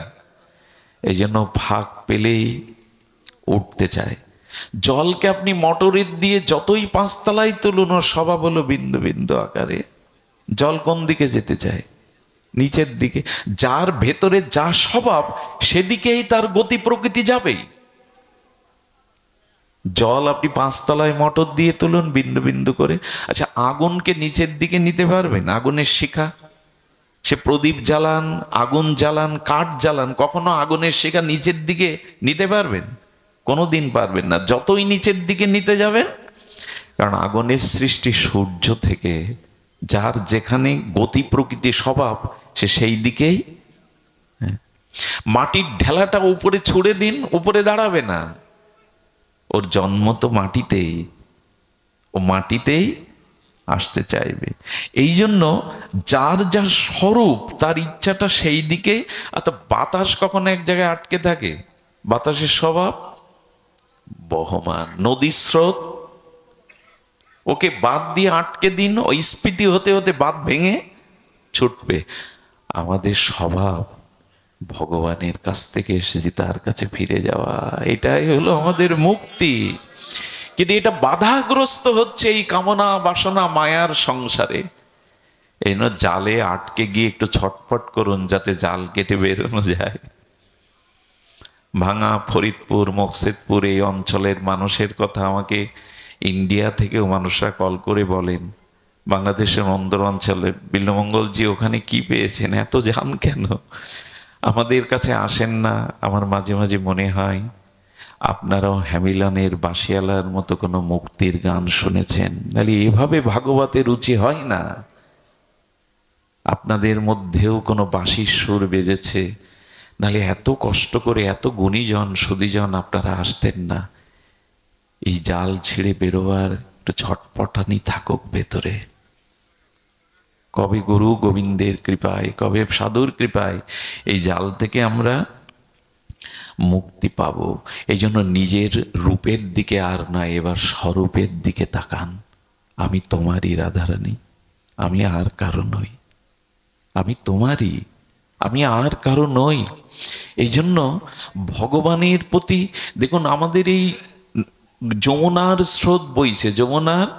এই জন্য ফাঁক পেলেই উঠতে চায়। জলকে আপনি মোটরের দিয়ে যতই 5তলায় তুলুন, ওর স্বভাব হলো বিন্দু বিন্দু আকারে। জল কোন দিকে যেতে চায়? নিচের দিকে। যার ভেতরে যা স্বভাব, সেদিকেই তার গতি প্রকৃতি যাবেই। জল আপনি 5তলায় মোটর দিয়ে তুলুন বিন্দু বিন্দু করে। আচ্ছা, আগুনকে নিচের দিকে নিতে পারবেন? আগুনের শিখা, সে প্রদীপ জ্বালান, আগুন জ্বালান, কাঠ জ্বালান, কখনো আগুনের শিখা নিচের দিকে নিতে পারবেন? কোনোদিন পারবেন না। যতই নিচের দিকে নিতে যাবেন, কারণ আগুনের সৃষ্টি সূর্য থেকে। যার যেখানে গতি প্রকৃতি স্বভাব, সে সেই দিকেই। মাটির ঢেলাটা উপরে ছুড়ে দিন, উপরে দাঁড়াবে না। ওর জন্ম তো মাটিতেই, ও মাটিতেই আসতে চাইবে। এই জন্য যার যা স্বরূপ, তার ইচ্ছাটা সেই দিকে। অর্থাৎ বাতাস কখনো এক জায়গায় আটকে থাকে? বাতাসের স্বভাব বহমান। নদীর স্রোত, ওকে বাঁধ দিয়ে আটকে দিন, ওই স্ফীতি হতে হতে বাঁধ ভেঙে ছুটবে। আমাদের স্বভাব ভগবানের কাছ থেকে এসেছি, তার কাছে ফিরে যাওয়া, এটাই হলো আমাদের মুক্তি। কিন্তু এটা বাধাগ্রস্ত হচ্ছে এই কামনা বাসনা মায়ার সংসারে। এই জন্য জালে আটকে গিয়ে একটু ছটফট করুন, যাতে জাল কেটে বেরোনো যায়। ভাঙা, ফরিদপুর, মকসেদপুর এই অঞ্চলের মানুষের কথা আমাকে ইন্ডিয়া থেকেও মানুষরা কল করে বলেন। বাংলাদেশের অন্দর অঞ্চলে, বিল্লমঙ্গলজি ওখানে কি পেয়েছেন, এত যান কেন, আমাদের কাছে আসেন না? আমার মাঝে মাঝে মনে হয় আপনারাও হ্যামিলনের বাঁশিয়ালার মতো কোনো মুক্তির গান শুনেছেন, নাহলে এভাবে ভাগবতে রুচি হয় না। আপনাদের মধ্যেও কোনো বাঁশির সুর বেজেছে, নাহলে এত কষ্ট করে এত গুণীজন সুদীজন আপনারা আসতেন না। এই জাল ছিঁড়ে বেরোবার একটু ছটপটানি থাকুক ভেতরে। কবে গুরু গোবিন্দের কৃপায়, কবে সাধুর কৃপায় এই জাল থেকে আমরা মুক্তি পাব। এই জন্য নিজের রূপের দিকে আর নয়, এবার স্বরূপের দিকে তাকান। আমি তোমারই রাধারানী, আমি আর কারো নই। আমি তোমারই, আমি আর কারো নই। এই জন্য ভগবানের প্রতি দেখুন, আমাদের এই যমুনার স্রোত বইছে, যমুনার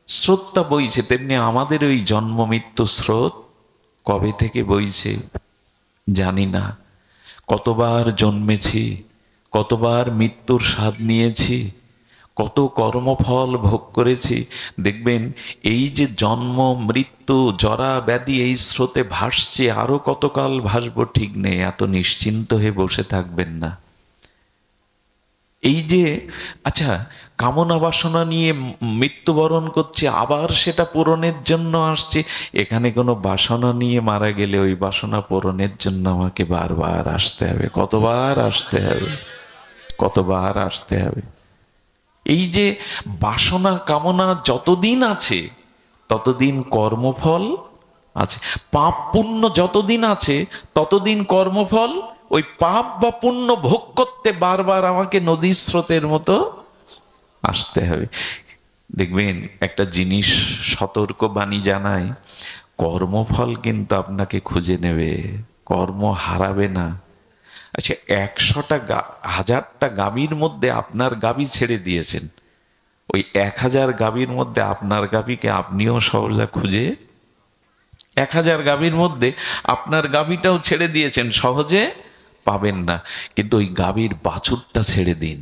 স্রোতটা বইছে, তেমনি আমাদের ওই জন্ম মৃত্যু স্রোত কবে থেকে বইছে জানি না। কতবার জন্মেছি, কতবার মৃত্যুর স্বাদ নিয়েছি, কত কর্মফল ভোগ করেছি। দেখবেন এই যে জন্ম মৃত্যু জরা ব্যাধি এই স্রোতে ভাসছে, আরো কতকাল ভাসবো ঠিক নেই। এত নিশ্চিন্ত হয়ে বসে থাকবেন না। এই যে আচ্ছা, কামনা বাসনা নিয়ে মৃত্যুবরণ করছে, আবার সেটা পূরণের জন্য আসছে। এখানে কোনো বাসনা নিয়ে মারা গেলে ওই বাসনা পূরণের জন্য আমাকে বারবার আসতে হবে। কতবার আসতে হবে, কতবার আসতে হবে। এই যে বাসনা কামনা যতদিন আছে ততদিন কর্মফল আছে, পাপ পুণ্য যতদিন আছে ততদিন কর্মফল। ওই পাপ বা পুণ্য ভোগ করতে বারবার আমাকে নদীর স্রোতের মতো আসতে হবে। দেখবেন একটা জিনিস সতর্ক বাণী জানায়, কর্মফল কিন্তু আপনাকে খুঁজে নেবে, কর্ম হারাবে না। আচ্ছা, 100টা 1000টা গাভীর মধ্যে আপনার গাভী ছেড়ে দিয়েছেন, ওই 1000 গাভীর মধ্যে আপনার গাভীকে আপনিও সহজে খুঁজে, 1000 গাভীর মধ্যে আপনার গাভীটাও ছেড়ে দিয়েছেন, সহজে পাবেন না। কিন্তু ওই গাভীর বাছুরটা ছেড়ে দিন,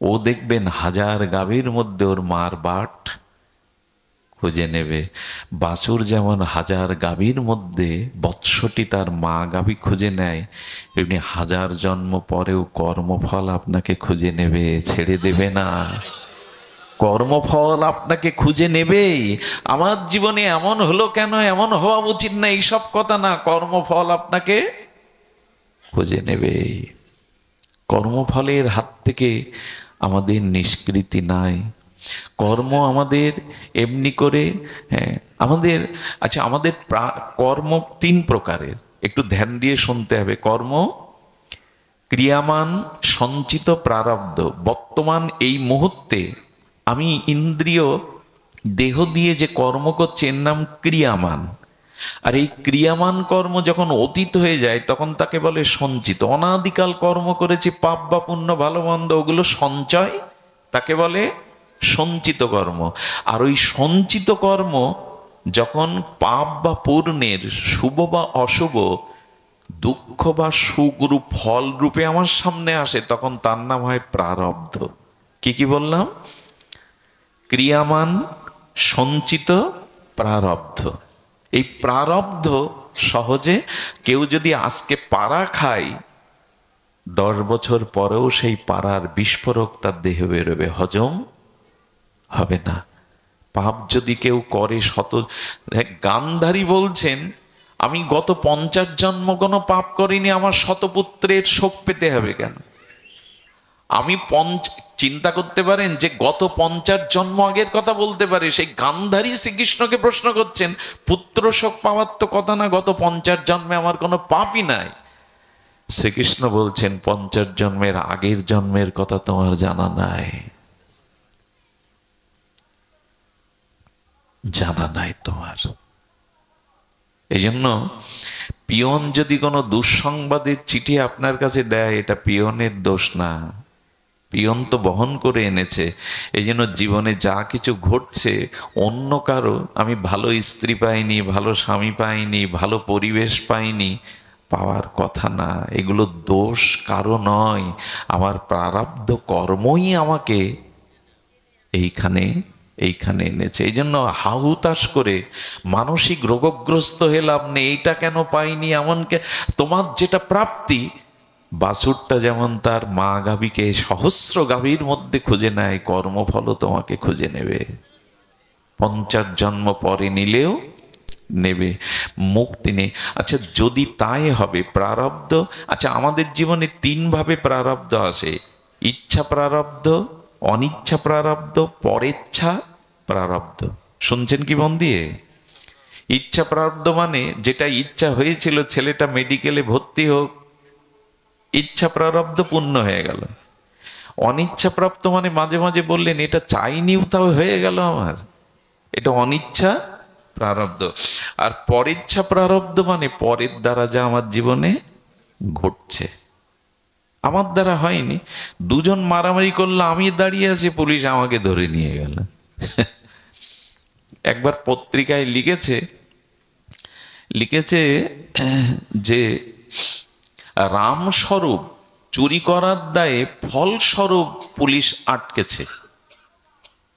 ও দেখবেন 1000 গাভীর মধ্যে ওর মার বাট খুঁজে নেবে। বাছুর যেমন 1000 গাভীর মধ্যে বৎসটি তার মা গাভী খুঁজে নেয়, এমনি 1000 জন্ম পরেও কর্মফল আপনাকে খুঁজে নেবে, ছেড়ে দেবে না। কর্মফল আপনাকে খুঁজে নেবেই। আমার জীবনে এমন হলো কেন, এমন হওয়া উচিত না, এইসব কথা না, কর্মফল আপনাকে খুঁজে নেবেই। কর্মফলের হাত থেকে আমাদের নিষ্কৃতি নাই। কর্ম আমাদের এমনি করে, হ্যাঁ আমাদের, আচ্ছা আমাদের কর্ম 3 প্রকারের, একটু ধ্যান দিয়ে শুনতে হবে। কর্ম ক্রিয়ামান, সঞ্চিত, প্রারব্ধ। বর্তমান এই মুহূর্তে আমি ইন্দ্রিয় দেহ দিয়ে যে কর্ম করছি এর নাম ক্রিয়ামান। আর এই ক্রিয়ামান কর্ম যখন অতীত হয়ে যায় তখন তাকে বলে সঞ্চিত। অনাদিকাল কর্ম করেছি, পাপ বা পুণ্য ভালো মন্দ, ওগুলো সঞ্চয়, তাকে বলে সঞ্চিত কর্ম। আর ওই সঞ্চিত কর্ম যখন পাপ বা পুণ্যের শুভ বা অশুভ, দুঃখ বা সুখরূপ ফল রূপে আমার সামনে আসে, তখন তার নাম হয় প্রারব্ধ। কি কি বললাম? ক্রিয়ামান, সঞ্চিত, প্রারব্ধ। এই প্রারব্ধ সহজে, কেউ যদি আজকে পাড়া খায় 10 বছর পরেও সেই পাড়ার বিস্ফোরক তার দেহে বেরোবে, হজম হবে না। পাপ যদি কেউ করে গান্ধারী বলছেন, আমি গত 50 জন্ম কোনো পাপ করিনি, আমার শতপুত্রের শোক পেতে হবে কেন? আমি চিন্তা করতে পারেন যে গত 50 জন্ম আগের কথা বলতে পারে, সেই গান্ধারী শ্রীকৃষ্ণকে প্রশ্ন করছেন, পুত্র শোক পাওয়ার তো কথা না, গত 50 জন্মে আমার কোনো পাপই নাই। শ্রীকৃষ্ণ বলছেন 50 জন্মের আগের জন্মের কথা তোমার জানা নাই, জানা নাই তোমার। এই জন্য পিয়ন যদি কোনো দুঃসংবাদের চিঠি আপনার কাছে দেয়, এটা পিয়নের দোষ না, পিয়ন তো বহন করে এনেছে। এই জন্য জীবনে যা কিছু ঘটছে অন্য কারো, আমি ভালো স্ত্রী পাইনি, ভালো স্বামী পাইনি, ভালো পরিবেশ পাইনি, পাওয়ার কথা না। এগুলো দোষ কারো নয়, আমার প্রারব্ধ কর্মই আমাকে এইখানে এনেছে। এই জন্য হাহুতাশ করে মানসিক রোগগ্রস্ত হয়ে লাভ নেই, এইটা কেন পাইনি, এমনকে তোমার যেটা প্রাপ্তি। বাছুরটা যেমন তার মা গাভীকে সহস্র গাভীর মধ্যে খুঁজে নেয়, কর্মফলও তোমাকে খুঁজে নেবে। 50 জন্ম পরে নিলেও নেবে, মুক্তি নেই। আচ্ছা যদি তাই হবে প্রারব্ধ, আচ্ছা আমাদের জীবনে 3 ভাবে প্রারব্ধ আসে, ইচ্ছা প্রারব্ধ, অনিচ্ছা প্রারব্ধ, পরেচ্ছা প্রারব্ধ। শুনছেন কি মন দিয়ে? ইচ্ছা প্রারব্ধ মানে যেটা ইচ্ছা হয়েছিল ছেলেটা মেডিকেলে ভর্তি হোক, ইচ্ছা প্রারব্ধ পূর্ণ হয়ে গেল। অনিচ্ছা প্রাপ্ত মানে মাঝে মাঝে বললেন এটা চাইনিও তাও হয়ে গেল আমার, এটা অনিচ্ছা প্রারব্ধ। আর পরেচ্ছা প্রারব্ধ মানে পরের দ্বারা যা আমার জীবনে ঘটছে, আমার দ্বারা হয়নি। দুজন মারামারি করলো, আমি দাঁড়িয়ে আছি, পুলিশ আমাকে ধরে নিয়ে গেল। একবার পত্রিকায় লিখেছে যে রামস্বরূপ চুরি করার দায়ে ফলস্বরূপ পুলিশ আটকেছে।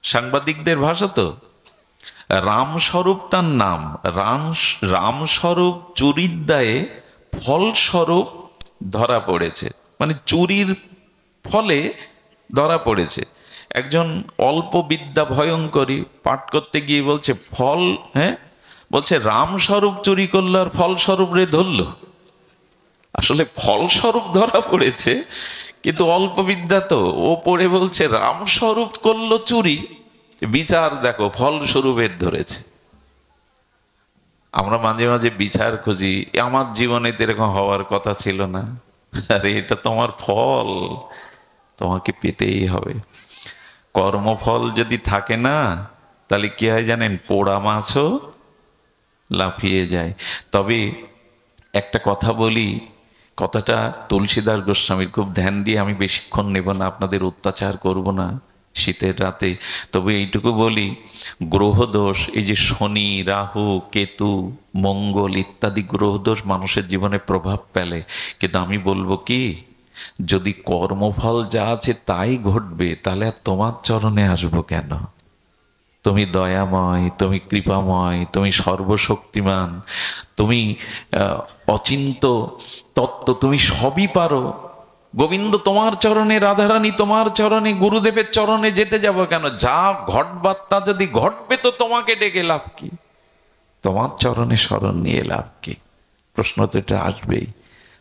সাংবাদিকদের ভাষা তো, রামস্বরূপ তার নাম, রামস্বরূপ চুরির দায়ে ফলস্বরূপ ধরা পড়েছে, মানে চুরির ফলে ধরা পড়েছে। একজন অল্প বিদ্যা ভয়ঙ্করী পাঠ করতে গিয়ে বলছে ফল, হ্যাঁ বলছে রামস্বরূপ চুরি করলো আর ফলস্বরূপ রে ধরলো। আসলে ফলস্বরূপ ধরা পড়েছে, কিন্তু অল্প বিদ্যা তো, ও পড়ে বলছে রামস্বরূপ করলো চুরি, বিচার দেখো ফলস্বরূপের ধরেছে। আমরা মাঝে মাঝে বিচার খুঁজি, আমার জীবনে তো এরকম হওয়ার কথা ছিল না, আরে এটা তোমার ফল, তোমাকে পেতেই হবে। কর্মফল যদি থাকে না তাহলে কি হয় জানেন, পোড়া মাছও লাফিয়ে যায়। তবে একটা কথা বলি, কথাটা তুলসীদাস গোস্বামীর, খুব ধ্যান দিয়ে, আমি বেশিক্ষণ নেব না, আপনাদের অত্যাচার করব না শীতের রাতে। তবে এইটুকু বলি, গ্রহদোষ, এই যে শনি, রাহু, কেতু, মঙ্গল ইত্যাদি গ্রহদোষ মানুষের জীবনে প্রভাব ফেলে। কিন্তু আমি বলবো কি, যদি কর্মফল যা আছে তাই ঘটবে, তাহলে আর তোমার চরণে আসবো কেন? তুমি দয়াময়, তুমি কৃপাময়, তুমি সর্বশক্তিমান, তুমি অচিন্ত তত্ত্ব, তুমি সবই পারো। গোবিন্দ তোমার চরণে, রাধারানী তোমার চরণে, গুরুদেবের চরণে যেতে যাব কেন? যা ঘটবার তা যদি ঘটবে তো তোমাকে ডেকে লাভ কি? তোমার চরণে শরণ নিয়ে লাভ কি? প্রশ্ন তো এটা আসবেই।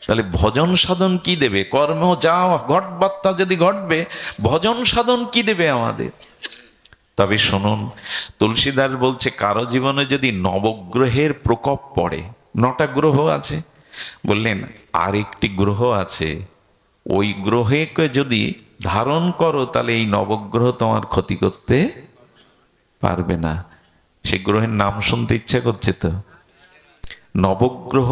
তাহলে ভজন সাধন কি দেবে? কর্ম যা ঘটবার তা যদি ঘটবে, ভজন সাধন কি দেবে আমাদের? তবে শুনুন, তুলসীদাস বলছে কারো জীবনে যদি নবগ্রহের প্রকোপ পড়ে, 9টা গ্রহ আছে, বললেন আরেকটি গ্রহ আছে, ওই গ্রহকে যদি ধারণ করো তাহলে এই নবগ্রহ তোমার ক্ষতি করতে পারবে না। সেই গ্রহের নাম শুনতে ইচ্ছা করছে তো? নবগ্রহ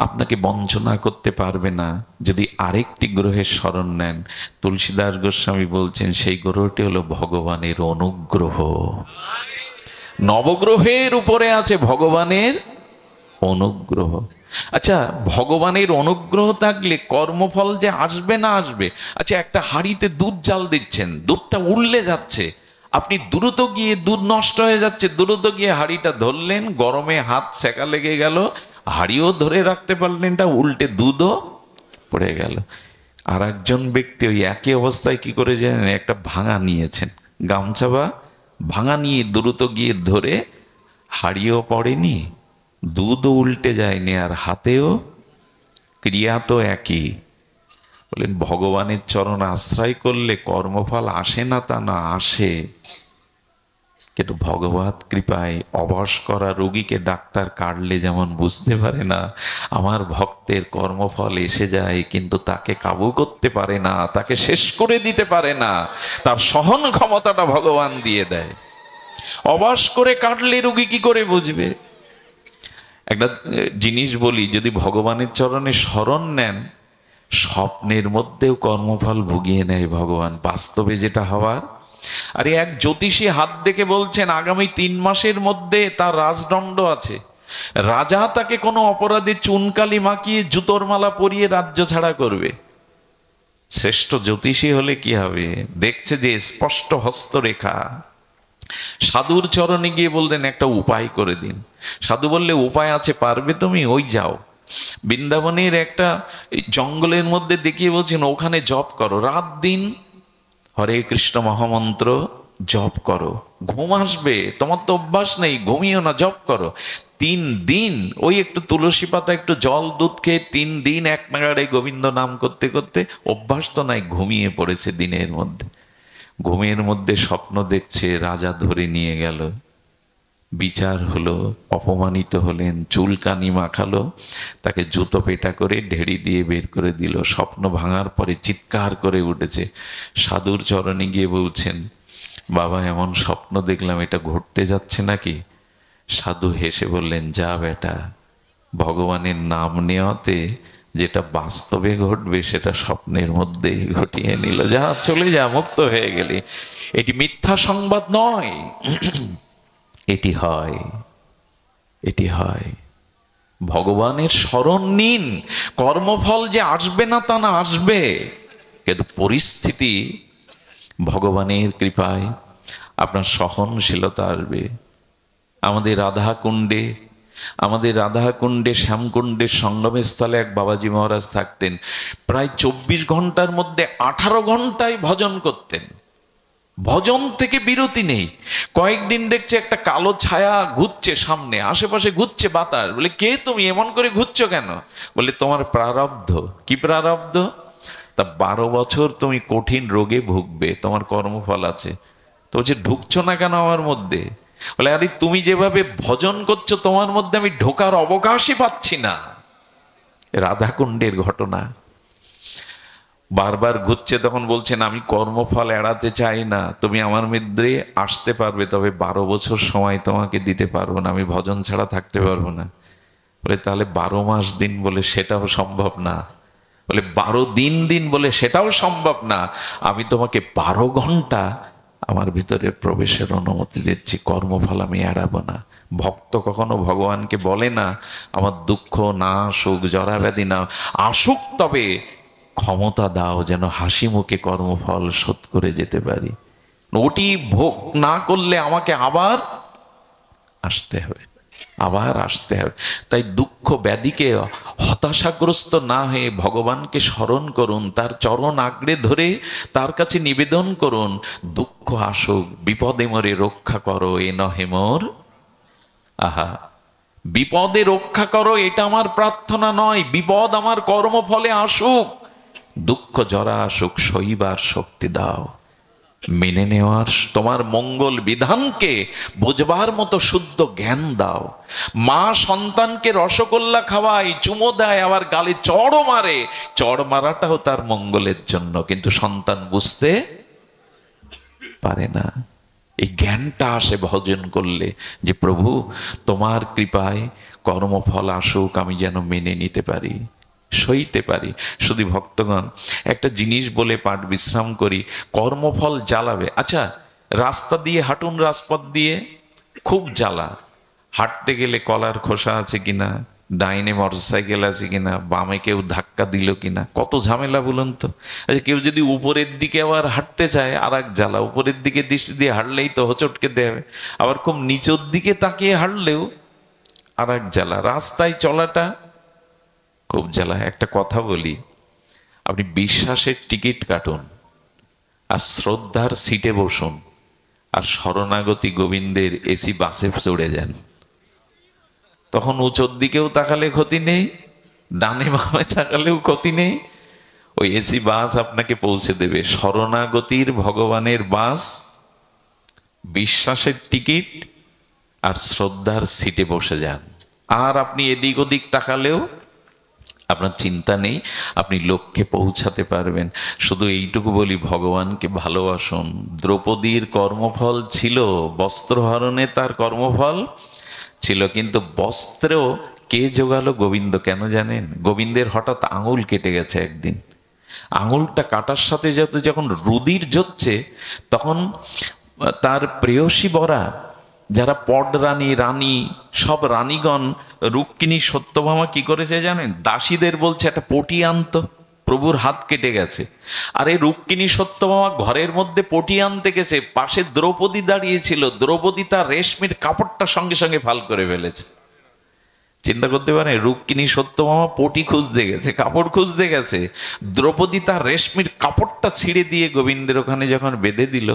আপনাকে বঞ্চনা করতে পারবে না যদি আরেকটি গ্রহের শরণ নেন। তুলসীদাস গোস্বামী বলছেন সেই গ্রহটি হলো ভগবানের অনুগ্রহ। নবগ্রহের উপরে আছে ভগবানের অনুগ্রহ। আচ্ছা, ভগবানের অনুগ্রহ থাকলে কর্মফল যে আসবে না আসবে। আচ্ছা, একটা হাঁড়িতে দুধ জাল দিচ্ছেন, দুধটা উড়লে যাচ্ছে, আপনি দ্রুত গিয়ে, দুধ নষ্ট হয়ে যাচ্ছে, দ্রুত গিয়ে হাঁড়িটা ধরলেন, গরমে হাত সেকা লেগে গেল, হাঁড়িও ধরে রাখতে পারলেন না, উল্টে দুধও পড়ে গেল। আর একজন ব্যক্তি ওই একই অবস্থায় কি করে জানেন, একটা ভাঙা নিয়েছেন, গামছা বা ভাঙা নিয়ে দ্রুত গিয়ে ধরে, হাঁড়িও পড়েনি, দুধও উল্টে যায়নি, আর হাতেও ক্রিয়া তো একই। বলেন ভগবানের চরণ আশ্রয় করলে কর্মফল আসে না তা না, আসে, কিন্তু ভগবত কৃপায় অবশ করা রোগীকে ডাক্তার কাটলে যেমন বুঝতে পারে না, আমার ভক্তের কর্মফল এসে যায় কিন্তু তাকে কাবু করতে পারে না, তাকে শেষ করে দিতে পারে না, তার সহন ক্ষমতাটা ভগবান দিয়ে দেয়। অবশ করে কাটলে রোগী কি করে বুঝবে? একটা জিনিস বলি, যদি ভগবানের চরণে শরণ নেন, স্বপ্নের মধ্যেও কর্মফল ভুগিয়ে নেয় ভগবান, বাস্তবে যেটা হওয়ার। আরে এক জ্যোতিষী হাত দেখে বলছেন আগামী 3 মাসের মধ্যে তার রাজদণ্ড আছে, রাজা তাকে কোনো অপরাধে চুনকালি মাখিয়ে জুতোর মালা পরিয়ে রাজ্য ছাড়া করবে। শ্রেষ্ঠ জ্যোতিষী হলে কি হবে, দেখছে যে স্পষ্ট হস্তরেখা। সাধুর চরণে গিয়ে বললেন একটা উপায় করে দিন। সাধু বললে উপায় আছে, পারবে তুমি? ওই যাও বৃন্দাবনের একটা জঙ্গলের মধ্যে দেখিয়ে বলছেন ওখানে জপ করো, রাত দিন হরে কৃষ্ণ মহামন্ত্র জপ করো, ঘুম আসবে, তোমার তো অভ্যাস নেই, ঘুমিও না, জপ করো। 3 দিন ওই একটু তুলসী পাতা, একটু জল, দুধ খেয়ে 3 দিন এক নাগাড়ে গোবিন্দ নাম করতে করতে অভ্যাস তো নাই, ঘুমিয়ে পড়েছে দিনের মধ্যে। ঘুমের মধ্যে স্বপ্ন দেখছে রাজা ধরে নিয়ে গেল, বিচার হলো, অপমানিত হলেন, চুলকানি মাখালো, তাকে জুতো পেটা করে ঢেড়ি দিয়ে বের করে দিল। স্বপ্ন ভাঙার পরে চিৎকার করে উঠেছে, সাধুর চরণে গিয়ে বলছেন, বাবা এমন স্বপ্ন দেখলাম, এটা ঘটতে যাচ্ছে নাকি? সাধু হেসে বললেন, যা বেটা, ভগবানের নাম নেওয়াতে যেটা বাস্তবে ঘটবে সেটা স্বপ্নের মধ্যেই ঘটিয়ে নিল। যা, চলে যা, মুক্ত হয়ে গেলি। এটি মিথ্যা সংবাদ নয়, এটি হয়, এটি হয়। ভগবানের স্মরণ নিন। কর্মফল যে আসবে না তা না, আসবে, কিন্তু পরিস্থিতি ভগবানের কৃপায় আপনার সহনশীলতা আসবে। আমাদের রাধাকুণ্ডে শ্যামকুণ্ডের সঙ্গমের স্থলে এক বাবাজি মহারাজ থাকতেন। প্রায় 24 ঘন্টার মধ্যে 18 ঘন্টায় ভজন করতেন। ভজন থেকে বিরতি নেই। কয়েকদিন দেখছে একটা কালো ছায়া ঘুরছে সামনে, আশেপাশে ঘুরছে বাতাস। বলে, কে তুমি, এমন করে ঘুরছো কেন? বলে, তোমার প্রারব্ধ। কি প্রারব্ধ? তা 12 বছর তুমি কঠিন রোগে ভুগবে, তোমার কর্মফল আছে। তো বলছে, ঢুকছো না কেন আমার মধ্যে? বলে, আরে তুমি যেভাবে ভজন করছো তোমার মধ্যে আমি ঢোকার অবকাশই পাচ্ছি না। রাধাকুণ্ডের ঘটনা। বারবার ঘুরছে, তখন বলছেন, আমি কর্মফল এড়াতে চাই না, তুমি আমার মধ্যে আসতে পারবে, তবে 12 বছর সময় তোমাকে দিতে পারবো না, আমি ভজন ছাড়া থাকতে পারবো না। বলে, তাহলে 12 মাস দিন। বলে, সেটাও সম্ভব না। বলে, 12 দিন দিন। বলে, সেটাও সম্ভব না। আমি তোমাকে 12 ঘন্টা আমার ভিতরে প্রবেশের অনুমতি দিচ্ছি, কর্মফল আমি এড়াবো না। ভক্ত কখনো ভগবানকে বলে না, আমার দুঃখ না আসুক, জরাব্যাধি না আসুক, তবে ক্ষমতা দাও যেন হাসি মুখে কর্মফল শোধ করে যেতে পারি। ওটি ভোগ না করলে আমাকে আবার আসতে হবে, আবার আসতে হবে। তাই দুঃখ ব্যাধিকে হতাশাগ্রস্ত না হয়ে ভগবানকে স্মরণ করুন, তার চরণ আঁকড়ে ধরে তার কাছে নিবেদন করুন, দুঃখ আসুক, বিপদে মরে রক্ষা করো, এ নহে মোর। আহা, বিপদে রক্ষা করো এটা আমার প্রার্থনা নয়, বিপদ আমার কর্মফলে আসুক, দুঃখ জরা আসুক, সইবার শক্তি দাও, মেনে নেওয়ার তোমার মঙ্গল বিধানকে বোঝবার মতো শুদ্ধ জ্ঞান দাও। মা সন্তানকে রসগোল্লা খাওয়ায়, চুমো দেয়, আবার গালে চড়ও মারে। চড় মারাটাও তার মঙ্গলের জন্য, কিন্তু সন্তান বুঝতে পারে না। এই জ্ঞানটা আসে ভজন করলে, যে প্রভু তোমার কৃপায় কর্মফল আসুক, আমি যেন মেনে নিতে পারি, সইতে পারি। শুধু ভক্তগণ, একটা জিনিস বলে পাঠ বিশ্রাম করি। কর্মফল জ্বালাবে। আচ্ছা, রাস্তা দিয়ে হাঁটুন, রাজপথ দিয়ে, খুব জ্বালা। হাঁটতে গেলে কলার খোসা আছে কিনা, ডাইনে মোটরসাইকেল আছে কিনা, বামে কেউ ধাক্কা দিল কিনা, কত ঝামেলা বলুন তো। আচ্ছা, কেউ যদি উপরের দিকে আবার হাঁটতে চায়, আর এক জ্বালা। উপরের দিকে দৃষ্টি দিয়ে হাঁটলেই তো হোঁচটকে দেবে। আবার খুব নিচের দিকে তাকিয়ে হাঁটলেও আর এক জ্বালা। রাস্তায় চলাটা খুব জ্বালা। একটা কথা বলি, আপনি বিশ্বাসের টিকিট কাটুন, আর শ্রদ্ধার সিটে বসুন, আর শরণাগতি গোবিন্দের এসি বাসে চড়ে যান। তখন উঁচুর দিকেও তাকালে ক্ষতি নেই, ডানে বামে তাকালেও ক্ষতি নেই। ওই এসি বাস আপনাকে পৌঁছে দেবে। শরণাগতির ভগবানের বাস, বিশ্বাসের টিকিট আর শ্রদ্ধার সিটে বসে যান। আর আপনি এদিক ওদিক তাকালেও আপনার চিন্তা নেই, আপনি লক্ষ্যে পৌঁছাতে পারবেন। শুধু এইটুকু বলি, ভগবানকে ভালোবাসুন। দ্রৌপদীর কর্মফল ছিল, বস্ত্রহরণে তার কর্মফল ছিল, কিন্তু বস্ত্রেও কে জোগালো? গোবিন্দ। কেন জানেন? গোবিন্দের হঠাৎ আঙুল কেটে গেছে একদিন। আঙুলটা কাটার সাথে সাথে যখন রুধির ঝরছে, তখন তার প্রেয়সী বরা, যারা পডরানী, রানী, সব রানীগণ, রুক্মিণী সত্যভামা কি করেছে জানেন? দাসীদের বলছে একটা পটি আনতো, প্রভুর হাত কেটে গেছে। আর এই রুক্মিণী সত্যভামা ঘরের মধ্যে পটি আনতে গেছে, পাশে দ্রৌপদী দাঁড়িয়েছিল। দ্রৌপদী তার রেশমির কাপড়টা সঙ্গে সঙ্গে ফাল করে ফেলেছে। চিন্তা করতে পারে, রুক্মিণী সত্যভামা পটি খুঁজতে গেছে, কাপড় খুঁজতে গেছে, দ্রৌপদী তার রেশমির কাপড়টা ছিঁড়ে দিয়ে গোবিন্দের ওখানে যখন বেঁধে দিল,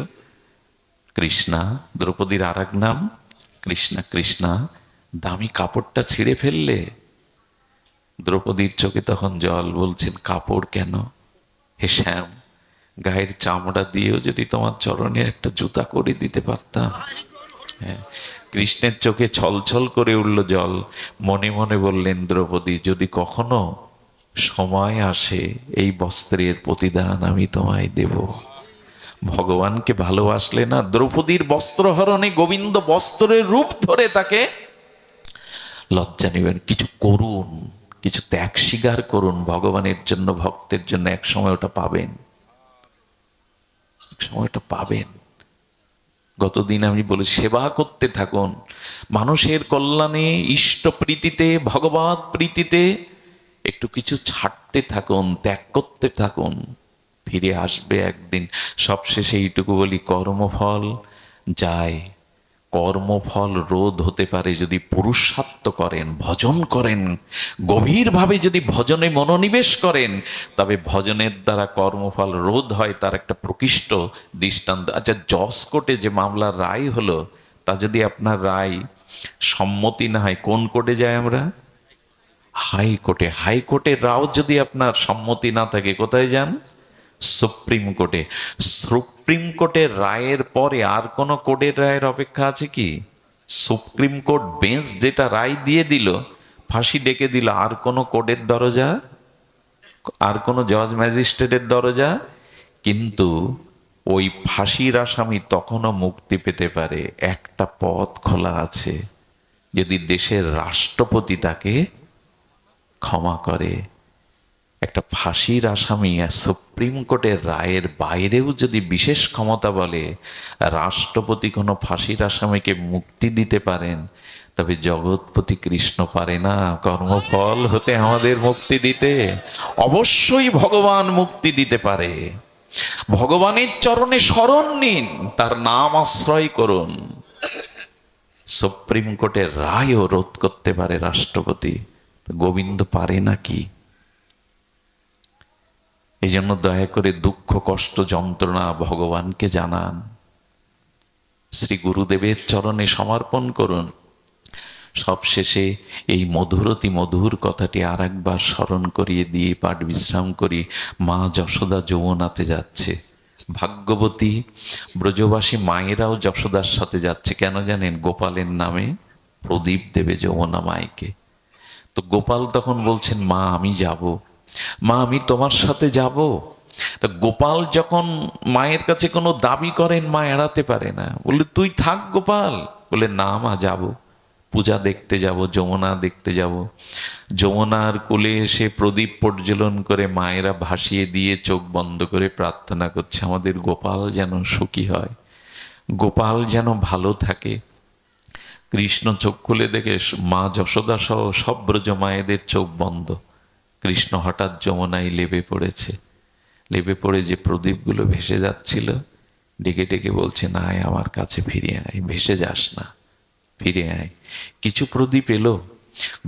কৃষ্ণা, দ্রৌপদীর আর এক নাম কৃষ্ণা, কৃষ্ণা দামি কাপড়টা ছিঁড়ে ফেললে। দ্রৌপদীর চোখে তখন জল। বলছেন, কাপড় কেন? হে শ্যাম, গায়ের চামড়া দিয়েও যদি তোমার চরণে একটা জুতা করে দিতে পারতাম। হ্যাঁ, কৃষ্ণের চোখে ছলছল করে উঠল জল। মনে মনে বললেন, দ্রৌপদী, যদি কখনো সময় আসে এই বস্ত্রের প্রতিদান আমি তোমায় দেব। ভগবানকে ভালোবাসলে না, দ্রৌপদীর বস্ত্রহরণে গোবিন্দ বস্ত্রের রূপ ধরে তাকে লজ্জা নেবেন। কিছু করুন, কিছু ত্যাগ স্বীকার করুন ভগবানের জন্য, ভক্তের জন্য। এক সময় ওটা পাবেন, এক সময় ওটা পাবেন। গতদিন আমি বলি, সেবা করতে থাকুন মানুষের কল্যাণে, ইষ্ট প্রীতিতে, ভগবত প্রীতিতে একটু কিছু ছাড়তে থাকুন, ত্যাগ করতে থাকুন, ফিরে আসবে একদিন। সবশেষে এইটুকু বলি, কর্মফল যায়, কর্মফল রোধ হতে পারে যদি পুরুষার্থ করেন, ভজন করেন, গভীরভাবে যদি ভজনে মনোনিবেশ করেন, তবে ভজনের দ্বারা কর্মফল রোধ হয়। তার একটা প্রকৃষ্ট দৃষ্টান্ত। আচ্ছা, জজ কোর্টে যে মামলার রায় হলো, তা যদি আপনার রায় সম্মতি না হয়, কোন কোর্টে যায় আমরা? হাইকোর্টে। হাইকোর্টের রাও যদি আপনার সম্মতি না থাকে, কোথায় যান? সুপ্রিম কোর্টে। সুপ্রিম কোর্টের রায়ের পরে আর কোন কোর্টের রায়ের অপেক্ষা আছে কি? সুপ্রিম কোর্ট বেঞ্চ যেটা রায় দিয়ে দিল, ফাঁসি ডেকে দিল, আর কোন কোর্টের দরজা, আর কোন জজ ম্যাজিস্ট্রেটের দরজা? কিন্তু ওই ফাঁসির আসামি তখনও মুক্তি পেতে পারে। একটা পথ খোলা আছে, যদি দেশের রাষ্ট্রপতি তাকে ক্ষমা করে। একটা ফাঁসির আসামি সুপ্রিম কোর্টের রায়ের বাইরেও যদি বিশেষ ক্ষমতা বলে রাষ্ট্রপতি কোনো ফাঁসির আসামিকে মুক্তি দিতে পারেন, তবে জগৎপতি কৃষ্ণ পারে না কর্মফল হতে আমাদের মুক্তি দিতে? অবশ্যই ভগবান মুক্তি দিতে পারে। ভগবানের চরণে শরণ নিন, তার নাম আশ্রয় করুন। সুপ্রিম কোর্টের রায়ও রোধ করতে পারে রাষ্ট্রপতি, গোবিন্দ পারে নাকি? এই জন্য দয়া করে দুঃখ, কষ্ট, যন্ত্রণা ভগবানকে জানান, শ্রী গুরুদেবের চরণে সমর্পণ করুন। সবশেষে এই মধুরতি মধুর কথাটি আর একবার স্মরণ করিয়ে দিয়ে পাঠ বিশ্রাম করি। মা যশোদা যমুনাতে যাচ্ছে। ভাগ্যবতী ব্রজবাসী মায়েরাও যশোদার সাথে যাচ্ছে। কেন জানেন? গোপালের নামে প্রদীপ দেবে যমুনা মাইকে। তো গোপাল তখন বলছেন, মা আমি যাব, মা আমি তোমার সাথে যাব। তা গোপাল যখন মায়ের কাছে কোনো দাবি করেন, মা এড়াতে পারে না, বললে তুই থাক গোপাল। বলে না মা, যাব, পূজা দেখতে যাব, যমুনা দেখতে যাব। যমুনার কোলে এসে প্রদীপ প্রজ্বলন করে মায়েরা ভাসিয়ে দিয়ে চোখ বন্ধ করে প্রার্থনা করছে, আমাদের গোপাল যেন সুখী হয়, গোপাল যেন ভালো থাকে। কৃষ্ণ চোখ খুলে দেখে মা যশোদা সহ সব ব্রজ মায়েদের চোখ বন্ধ। কৃষ্ণ হঠাৎ যমুনায় লেবে পড়েছে। লেবে পড়ে যে প্রদীপগুলো ভেসে যাচ্ছিল, ডেকে ডেকে বলছে, না আমার কাছে ফিরে আয়, ভেসে যাস না, ফিরে আয়। কিছু প্রদীপ এলো।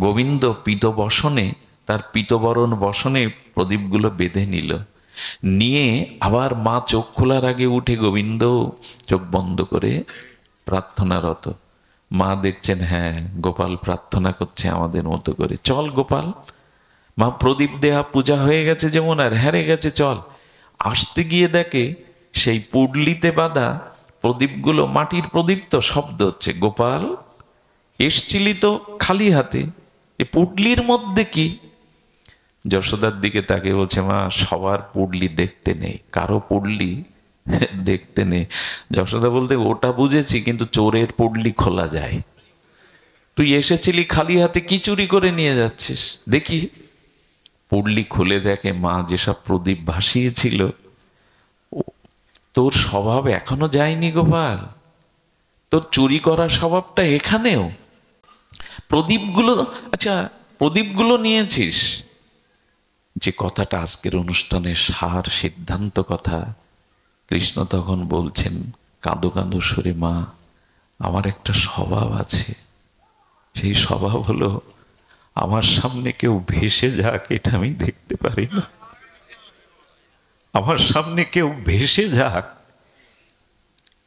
গোবিন্দ পীতবসনে, তার পীতবরণ বসনে প্রদীপগুলো বেঁধে নিল। নিয়ে আবার মা চোখ খোলার আগে উঠে গোবিন্দ চোখ বন্ধ করে প্রার্থনারত। মা দেখছেন, হ্যাঁ গোপাল প্রার্থনা করছে আমাদের মতো করে, চল গোপাল। মা প্রদীপ দেয়া পূজা হয়ে গেছে যমুনার, হেরে গেছে, চল। আসতে গিয়ে দেখে সেই পুডলিতে বাঁধা প্রদীপগুলো মাটির প্রদীপ, তো শব্দ হচ্ছে। গোপাল এসছিলি তো খালি হাতে, এ পুডলির মধ্যে কি? যশোদার দিকে তাকে বলছে, মা সবার পুডলি দেখতে নেই, কারো পুডলি দেখতে নেই। যশোদা বলতে, ওটা বুঝেছি, কিন্তু চোরের পুডলি খোলা যায়। তুই এসেছিলি খালি হাতে, কি চুরি করে নিয়ে যাচ্ছিস দেখি। পুডলি খুলে দেখে মা যেসব প্রদীপ ভাসিয়েছিল, তোর স্বভাব এখনো যায়নি গোপাল, তোর চুরি করার স্বভাবটা এখানেও। প্রদীপগুলো, আচ্ছা প্রদীপগুলো নিয়েছিস। যে কথাটা আজকের অনুষ্ঠানের সার সিদ্ধান্ত কথা, কৃষ্ণ তখন বলছেন কাঁদো কাঁদো সুরে, মা আমার একটা স্বভাব আছে, সেই স্বভাব হলো আমার সামনে কেউ ভেসে যাক এটা আমি দেখতে পারি না। আমার সামনে কেউ ভেসে যাক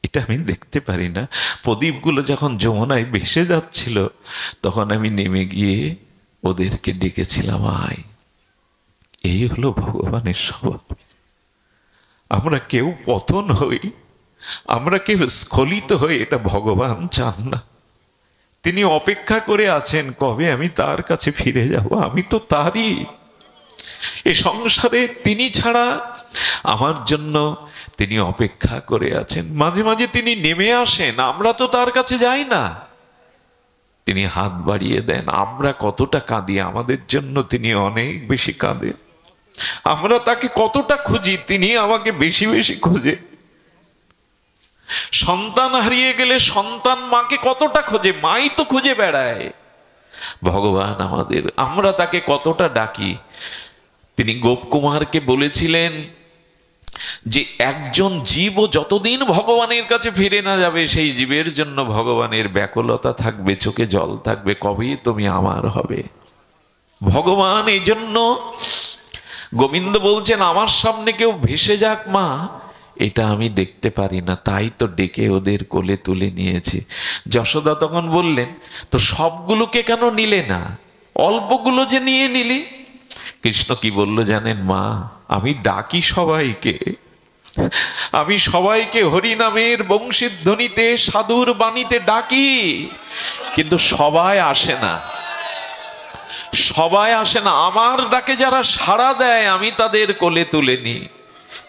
এটা আমি দেখতে পারি না। প্রদীপগুলো যখন যমুনায় ভেসে যাচ্ছিল, তখন আমি নেমে গিয়ে ওদেরকে ডেকেছিলাম, আয়। এই হলো ভগবানের স্বভাব। আমরা কেউ পতন হই, আমরা কেউ স্খলিত হই, এটা ভগবান চান না। তিনি অপেক্ষা করে আছেন কবে আমি তার কাছে ফিরে যাব, আমি তো তারই। এ সংসারে তিনি ছাড়া আমার জন্য তিনি অপেক্ষা করে আছেন। মাঝে মাঝে তিনি নেমে আসেন, আমরা তো তার কাছে যাই না, তিনি হাত বাড়িয়ে দেন। আমরা কতটা কাঁদি, আমাদের জন্য তিনি অনেক বেশি কাঁদেন। আমরা তাকে কতটা খুঁজি, তিনি আমাকে বেশি বেশি খোঁজে। সন্তান হারিয়ে গেলে সন্তান মাকে কতটা খোঁজে, মাই তো খুঁজে বেড়ায়। ভগবান আমাদের, আমরা তাকে কতটা ডাকি। তিনি গোপকুমারকে বলেছিলেন যে একজন জীবও যতদিন ভগবানের কাছে ফিরে না যাবে, সেই জীবের জন্য ভগবানের ব্যাকুলতা থাকবে, চোখে জল থাকবে, কবে তুমি আমার হবে। ভগবান এই জন্য গোবিন্দ বলছেন, আমার সামনে কেউ ভেসে যাক মা, এটা আমি দেখতে পারি না, তাই তো ডেকে ওদের কোলে তুলে নিয়েছি। যশোদা তখন বললেন, তো সবগুলোকে কেন নিলে না, অল্পগুলো যে নিয়ে নিলি। কৃষ্ণ কি বলল জানেন মা, আমি ডাকি সবাইকে, আমি সবাইকে হরিনামের বংশীধ্বনিতে সাধুর বাণীতে ডাকি, কিন্তু সবাই আসে না, সবাই আসে না। আমার ডাকে যারা সাড়া দেয় আমি তাদের কোলে তুলে নিই,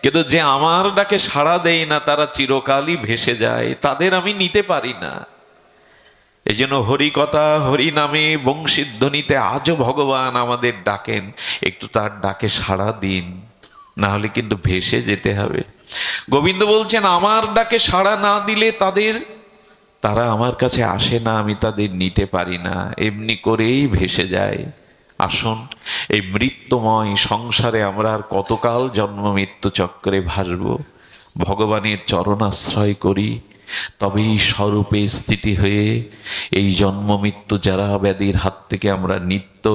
কিন্তু যে আমার ডাকে সাড়া দেয় না তারা চিরকালই ভেসে যায়, তাদের আমি নিতে পারি না। এই জন্য হরিকথা হরিনামে বংশীধ্বনিতে আজও ভগবান আমাদের ডাকেন, একটু তার ডাকে সাড়া দিন, না হলে কিন্তু ভেসে যেতে হবে। গোবিন্দ বলছেন, আমার ডাকে সাড়া না দিলে তারা আমার কাছে আসে না, আমি তাদের নিতে পারি না, এমনি করেই ভেসে যায়। আসুন, এই মৃত্যুময় সংসারে আমরা আর কতকাল জন্ম মৃত্যু চক্রে ভাসব। ভগবানের চরণাশ্রয় করি, তবেই স্বরূপে স্থিতি হয়ে এই জন্ম মৃত্যু যারা ব্যাধির হাত থেকে আমরা নিত্য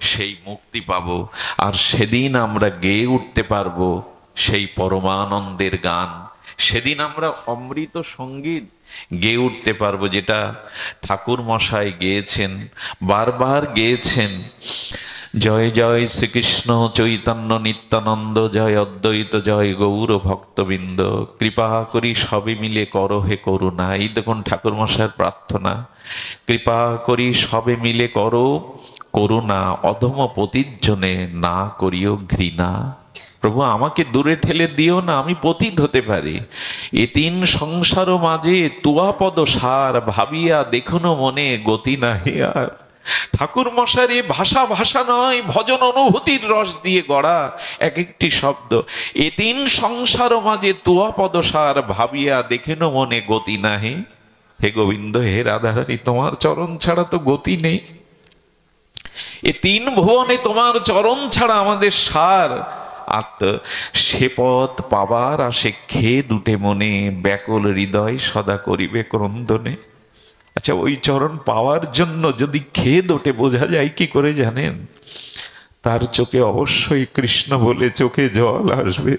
সেই মুক্তি পাব। আর সেদিন আমরা গেয়ে উঠতে পারবো সেই পরমানন্দের গান, সেদিন আমরা অমৃত সঙ্গীত গেয়ে উঠতে পারবো, যেটা ঠাকুর মশাই গেয়েছেন, বারবার গেয়েছেন। জয় জয় শ্রীকৃষ্ণ চৈতন্য নিত্যানন্দ, জয় অদ্বৈত, জয় গৌর ভক্তবৃন্দ, কৃপা করি সবে মিলে করো হে করুণা। এই দেখুন ঠাকুর মশাইয়ের প্রার্থনা, কৃপা করি সবে মিলে করো করুণা, অধম পতির জনে না করিও ঘৃণা। প্রভু আমাকে দূরে ঠেলে দিও না, আমি পতিত হতে পারি। এ তিন সংসার মাঝে তুয়াপদ সার, ভাবিয়া দেখুন মনে গতি নাহি আর। ঠাকুর মশাইয়ের এ ভাষা ভাষা নয়, ভজন অনুভূতির রস দিয়ে গড়া এক একটি শব্দ। এ তিন সংসার মাঝে তুয়াপদ সার, ভাবিয়া দেখেন মনে গতি নাহি। হে গোবিন্দ, হে রাধারানী, তোমার চরণ ছাড়া তো গতি নেই। এ তিন ভুবনে তোমার চরণ ছাড়া আমাদের সার। আর সে পথ পাবার আসে খেয়ে দুটে মনে, ব্যাকুল হৃদয় সদা করিবে ক্রন্দনে। আচ্ছা, ওই চরণ পাওয়ার জন্য যদি খেয়ে দোটে, বোঝা যায় কি করে জানেন? তার চোখে অবশ্যই কৃষ্ণ বলে চোখে জল আসবে,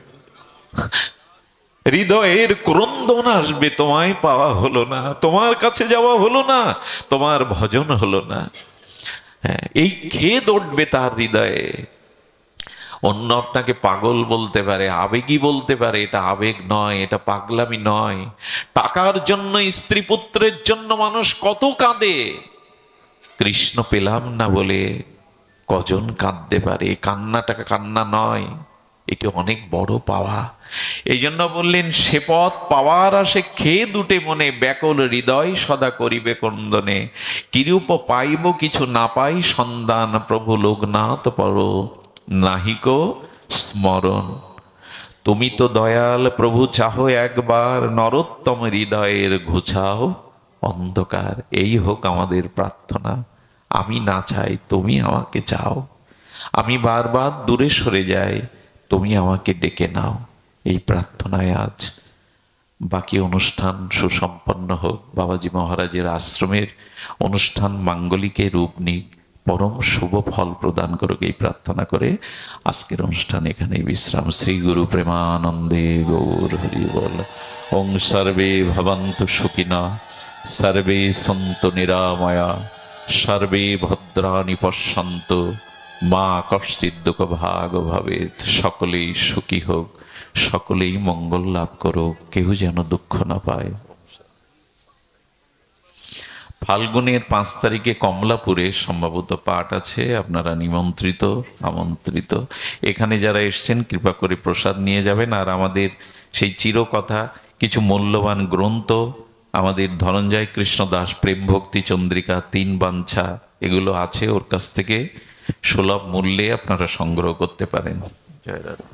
হৃদয়ের ক্রন্দন আসবে। তোমায় পাওয়া হলো না, তোমার কাছে যাওয়া হলো না, তোমার ভজন হলো না। হ্যাঁ, এই খেদ উঠবে তার হৃদয়ে। অন্য আপনাকে পাগল বলতে পারে, আবেগী বলতে পারে, এটা আবেগ নয়, এটা পাগলামি নয়। টাকার জন্য, স্ত্রী পুত্রের জন্য মানুষ কত কাঁদে, কৃষ্ণ পেলাম না বলে কজন কাঁদতে পারে। কান্নাটা কান্না নয়, এটি অনেক বড় পাওয়া। এই জন্য বললেন, সে পথ পাওয়ার আসে খেয়ে দুটে মনে, ব্যাকুল হৃদয় সদা করিবে ক্রন্দনে। কিরূপ পাইব কিছু না পাই সন্ধান, প্রভু লোকনাথ পর নাহিক স্মরণ। তুমি তো দয়াল প্রভু, চাহো একবার নরোত্তম হৃদয়ের ঘুচাও অন্ধকার। এই হোক আমাদের প্রার্থনা। আমি না চাই, তুমি আমাকে চাও। আমি বারবার দূরে সরে যাই, তুমি আমাকে ডেকে নাও। এই প্রার্থনায় আজ বাকি অনুষ্ঠান সুসম্পন্ন হোক। বাবাজি মহারাজের আশ্রমের অনুষ্ঠান মাঙ্গলিকে রূপ নিক, পরম শুভ ফল প্রদান করুক, এই প্রার্থনা করে আজকের অনুষ্ঠান এখানেই বিশ্রাম। শ্রী গুরু প্রেমানন্দে গৌর হরি বল। ওং সর্বে ভবন্তু সুখিনা, সর্বে সন্তু নিরাময়া, সর্বে ভদ্রাণি পশ্যন্তু, মা কশ্চিৎ দুঃখ ভাগ ভবেৎ। সকলেই সুখী হোক, সকলেই মঙ্গল লাভ করুক, কেউ যেন দুঃখ না পায়। ফাল্গুনের 5 তারিখে কমলাপুরে সম্ভবত পাঠ আছে, আপনারা নিমন্ত্রিত, আমন্ত্রিত। এখানে যারা এসছেন কৃপা করে প্রসাদ নিয়ে যাবেন। আর আমাদের সেই চিরকথা কিছু মূল্যবান গ্রন্থ, আমাদের ধনঞ্জয় কৃষ্ণ দাস প্রেম ভক্তি চন্দ্রিকা, 3 বাঞ্ছা, এগুলো আছে ওর কাছ থেকে সুলভ মূল্যে আপনারা সংগ্রহ করতে পারেন। জয় রাধা।